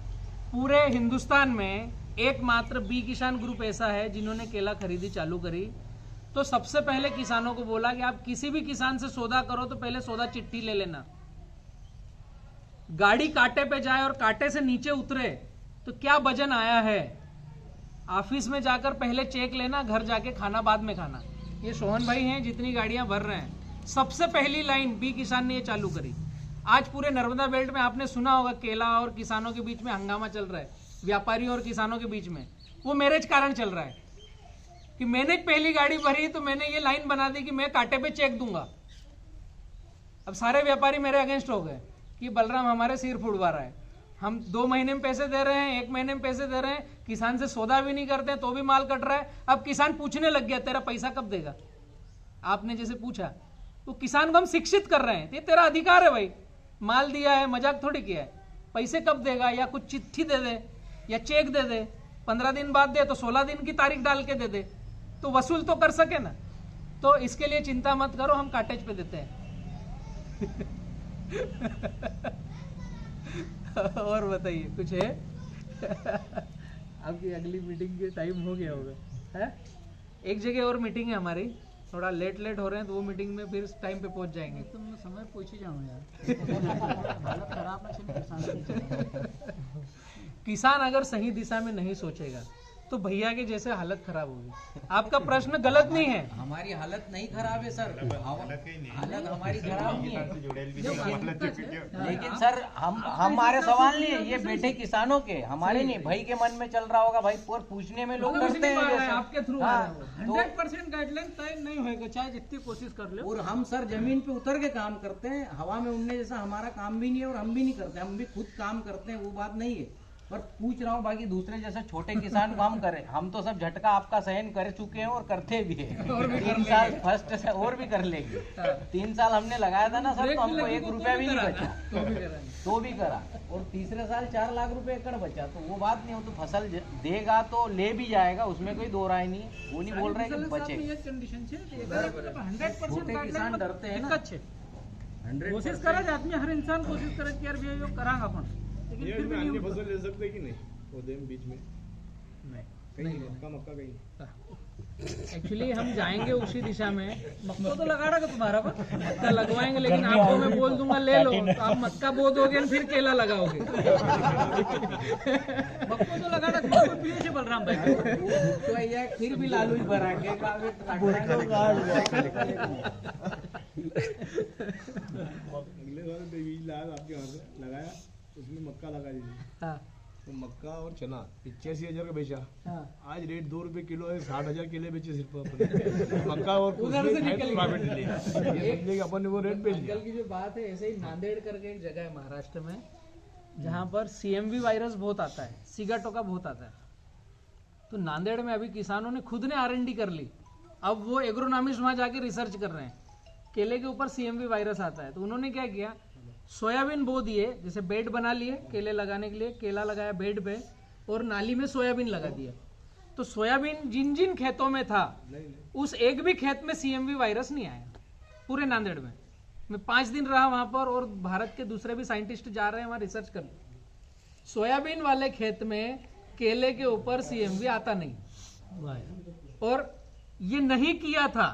पूरे हिंदुस्तान में एकमात्र बी किसान ग्रुप ऐसा है जिन्होंने केला खरीदी चालू करी। तो सबसे पहले किसानों को बोला कि आप किसी भी किसान से सौदा करो तो पहले सौदा चिट्ठी ले लेना। गाड़ी कांटे पे जाए और कांटे से नीचे उतरे तो क्या वजन आया है, ऑफिस में जाकर पहले चेक लेना, घर जाके खाना बाद में खाना। ये सोहन भाई हैं जितनी गाड़ियां भर रहे हैं, सबसे पहली लाइन बी किसान ने ये चालू करी। आज पूरे नर्मदा बेल्ट में आपने सुना होगा केला और किसानों के बीच में हंगामा चल रहा है, व्यापारियों और किसानों के बीच में। वो मेरे कारण चल रहा है कि मैंने पहली गाड़ी भरी तो मैंने ये लाइन बना दी कि मैं कांटे पे चेक दूंगा। अब सारे व्यापारी मेरे अगेंस्ट हो गए कि बलराम हमारे सिर फुड़वा रहा है, हम 2 महीने में पैसे दे रहे हैं, 1 महीने में पैसे दे रहे हैं, किसान से सौदा भी नहीं करते तो भी माल कट रहा है। अब किसान पूछने लग गया तेरा पैसा कब देगा। आपने जैसे पूछा तो किसान को हम शिक्षित कर रहे हैं, ये तेरा अधिकार है भाई, माल दिया है, मजाक थोड़ी किया है, पैसे कब देगा, या कुछ चिट्ठी दे दे या चेक दे दे, 15 दिन बाद दे तो 16 दिन की तारीख डाल के दे दे तो वसूल तो कर सके ना। तो इसके लिए चिंता मत करो, हम काटेज पे देते हैं। और बताइए कुछ है? आपकी अगली मीटिंग के टाइम हो गया होगा है? एक जगह और मीटिंग है हमारी, थोड़ा लेट हो रहे हैं तो वो मीटिंग में फिर टाइम पे पहुंच जाएंगे। तुम समय पूछ ही जाऊँ यार। हालत खराब ना चले किसान की। किसान अगर सही दिशा में नहीं सोचेगा तो भैया के जैसे हालत खराब होगी। आपका प्रश्न गलत नहीं है। हमारी हालत नहीं खराब है सर, हालत हमारी खराब नहीं है। लेकिन सर हम हमारे सवाल नहीं है, ये बैठे किसानों के, हमारे नहीं। भाई के मन में चल रहा होगा, भाई पर पूछने में लोग डरते हैं जैसे। आपके थ्रू हाँ, 100% गाइडलाइन तय नहीं होगा, चाहे जितनी कोशिश कर ले। और हम सर जमीन पे उतर के काम करते हैं, हवा में उड़ने जैसा हमारा काम भी नहीं है और हम भी नहीं करते, हम भी खुद काम करते हैं, वो बात नहीं है। पर पूछ रहा हूँ बाकी दूसरे जैसे छोटे किसान को हम करें, हम तो सब झटका आपका सहन कर चुके हैं और करते भी हैं। 3 साल फर्स्ट से और भी कर लेंगे। 3 साल हमने लगाया था ना सर, तो हमको 1 रुपया भी नहीं बचा, तो भी करा। और तीसरे साल 4 लाख रुपए एकड़ बचा, तो वो बात नहीं हो। तो फसल देगा तो ले भी जाएगा, उसमें कोई दो राय नहीं है। वो नहीं बोल रहे कि बचे। छोटे किसान डरते हैं ना। कोशिश करा जाए आदमी, हर इंसान कोशिश करे कि यार भैया यो करांगा अपन, लेकिन ये फिर भी अन्य नहीं फसल ले सकते कि नहीं पौधे में बीच में नहीं कहीं मक्का कहीं। एक्चुअली हम जाएंगे उसी दिशा में। मक्का तो लगा रहा तुम्हारा पर। मक्का लगवाएंगे, लेकिन आपको मैं बोल दूंगा ले लो, तो आप मक्का बो दोगे फिर केला लगाओगे। मक्का तो लगा रहा तुम्हारा प्रिय से बलराम भाई। तो भैया फिर भी लालू ही भरा के अगले साल बीज लाया आपके यहाँ से, लगाया, उसमें मक्का लगा दीजिए। हाँ, तो मक्का और चना 85,000 का बेचा। हाँ। आज रेट 2 रुपए किलो है, 60,000 केले बेचे सिर्फ अपने। मक्का और उधर से निकल प्रॉफिट ले लिया। ये समझे कि अपन ने वो रेट पे लिया। अंकल की जो बात है, ऐसे ही नांदेड़ करके एक जगह है महाराष्ट्र में जहाँ पर CMV वायरस बहुत आता है, सिगाटोका बहुत आता है। तो नांदेड़ में अभी किसानों ने खुद ने R&D कर ली। अब वो एग्रोनॉमिस्ट वहाँ जाके रिसर्च कर रहे हैं, केले के ऊपर CMV वायरस आता है। तो उन्होंने क्या किया, सोयाबीन बो दिए, जैसे बेड बना लिए केले लगाने के लिए, केला लगाया बेड पे और नाली में सोयाबीन लगा दिया। तो सोयाबीन जिन जिन खेतों में था, उस एक भी खेत में CMV वायरस नहीं आया पूरे नांदेड़ में। मैं 5 दिन रहा वहां पर, और भारत के दूसरे भी साइंटिस्ट जा रहे हैं वहां रिसर्च करने। सोयाबीन वाले खेत में केले के ऊपर CMV आता नहीं। और ये नहीं किया था,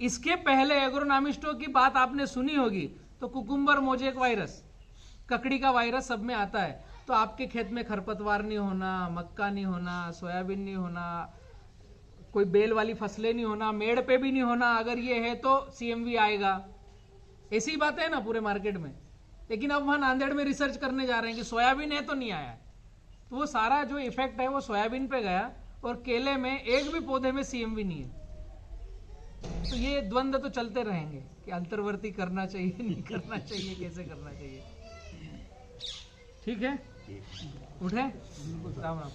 इसके पहले एग्रोनॉमिस्टों की बात आपने सुनी होगी, तो कुकुम्बर मोजेक वायरस, ककड़ी का वायरस सब में आता है। तो आपके खेत में खरपतवार नहीं होना, मक्का नहीं होना, सोयाबीन नहीं होना, कोई बेल वाली फसलें नहीं होना, मेड़ पे भी नहीं होना। अगर ये है तो CMV आएगा। ऐसी बात है ना पूरे मार्केट में। लेकिन अब वहां नांदेड़ में रिसर्च करने जा रहे हैं कि सोयाबीन है तो नहीं आया। तो वो सारा जो इफेक्ट है वो सोयाबीन पे गया, और केले में एक भी पौधे में CMV नहीं है। तो ये द्वंद्व तो चलते रहेंगे कि अंतर्वर्ती करना चाहिए, नहीं करना चाहिए, कैसे करना चाहिए। ठीक है, उठे, राम राम।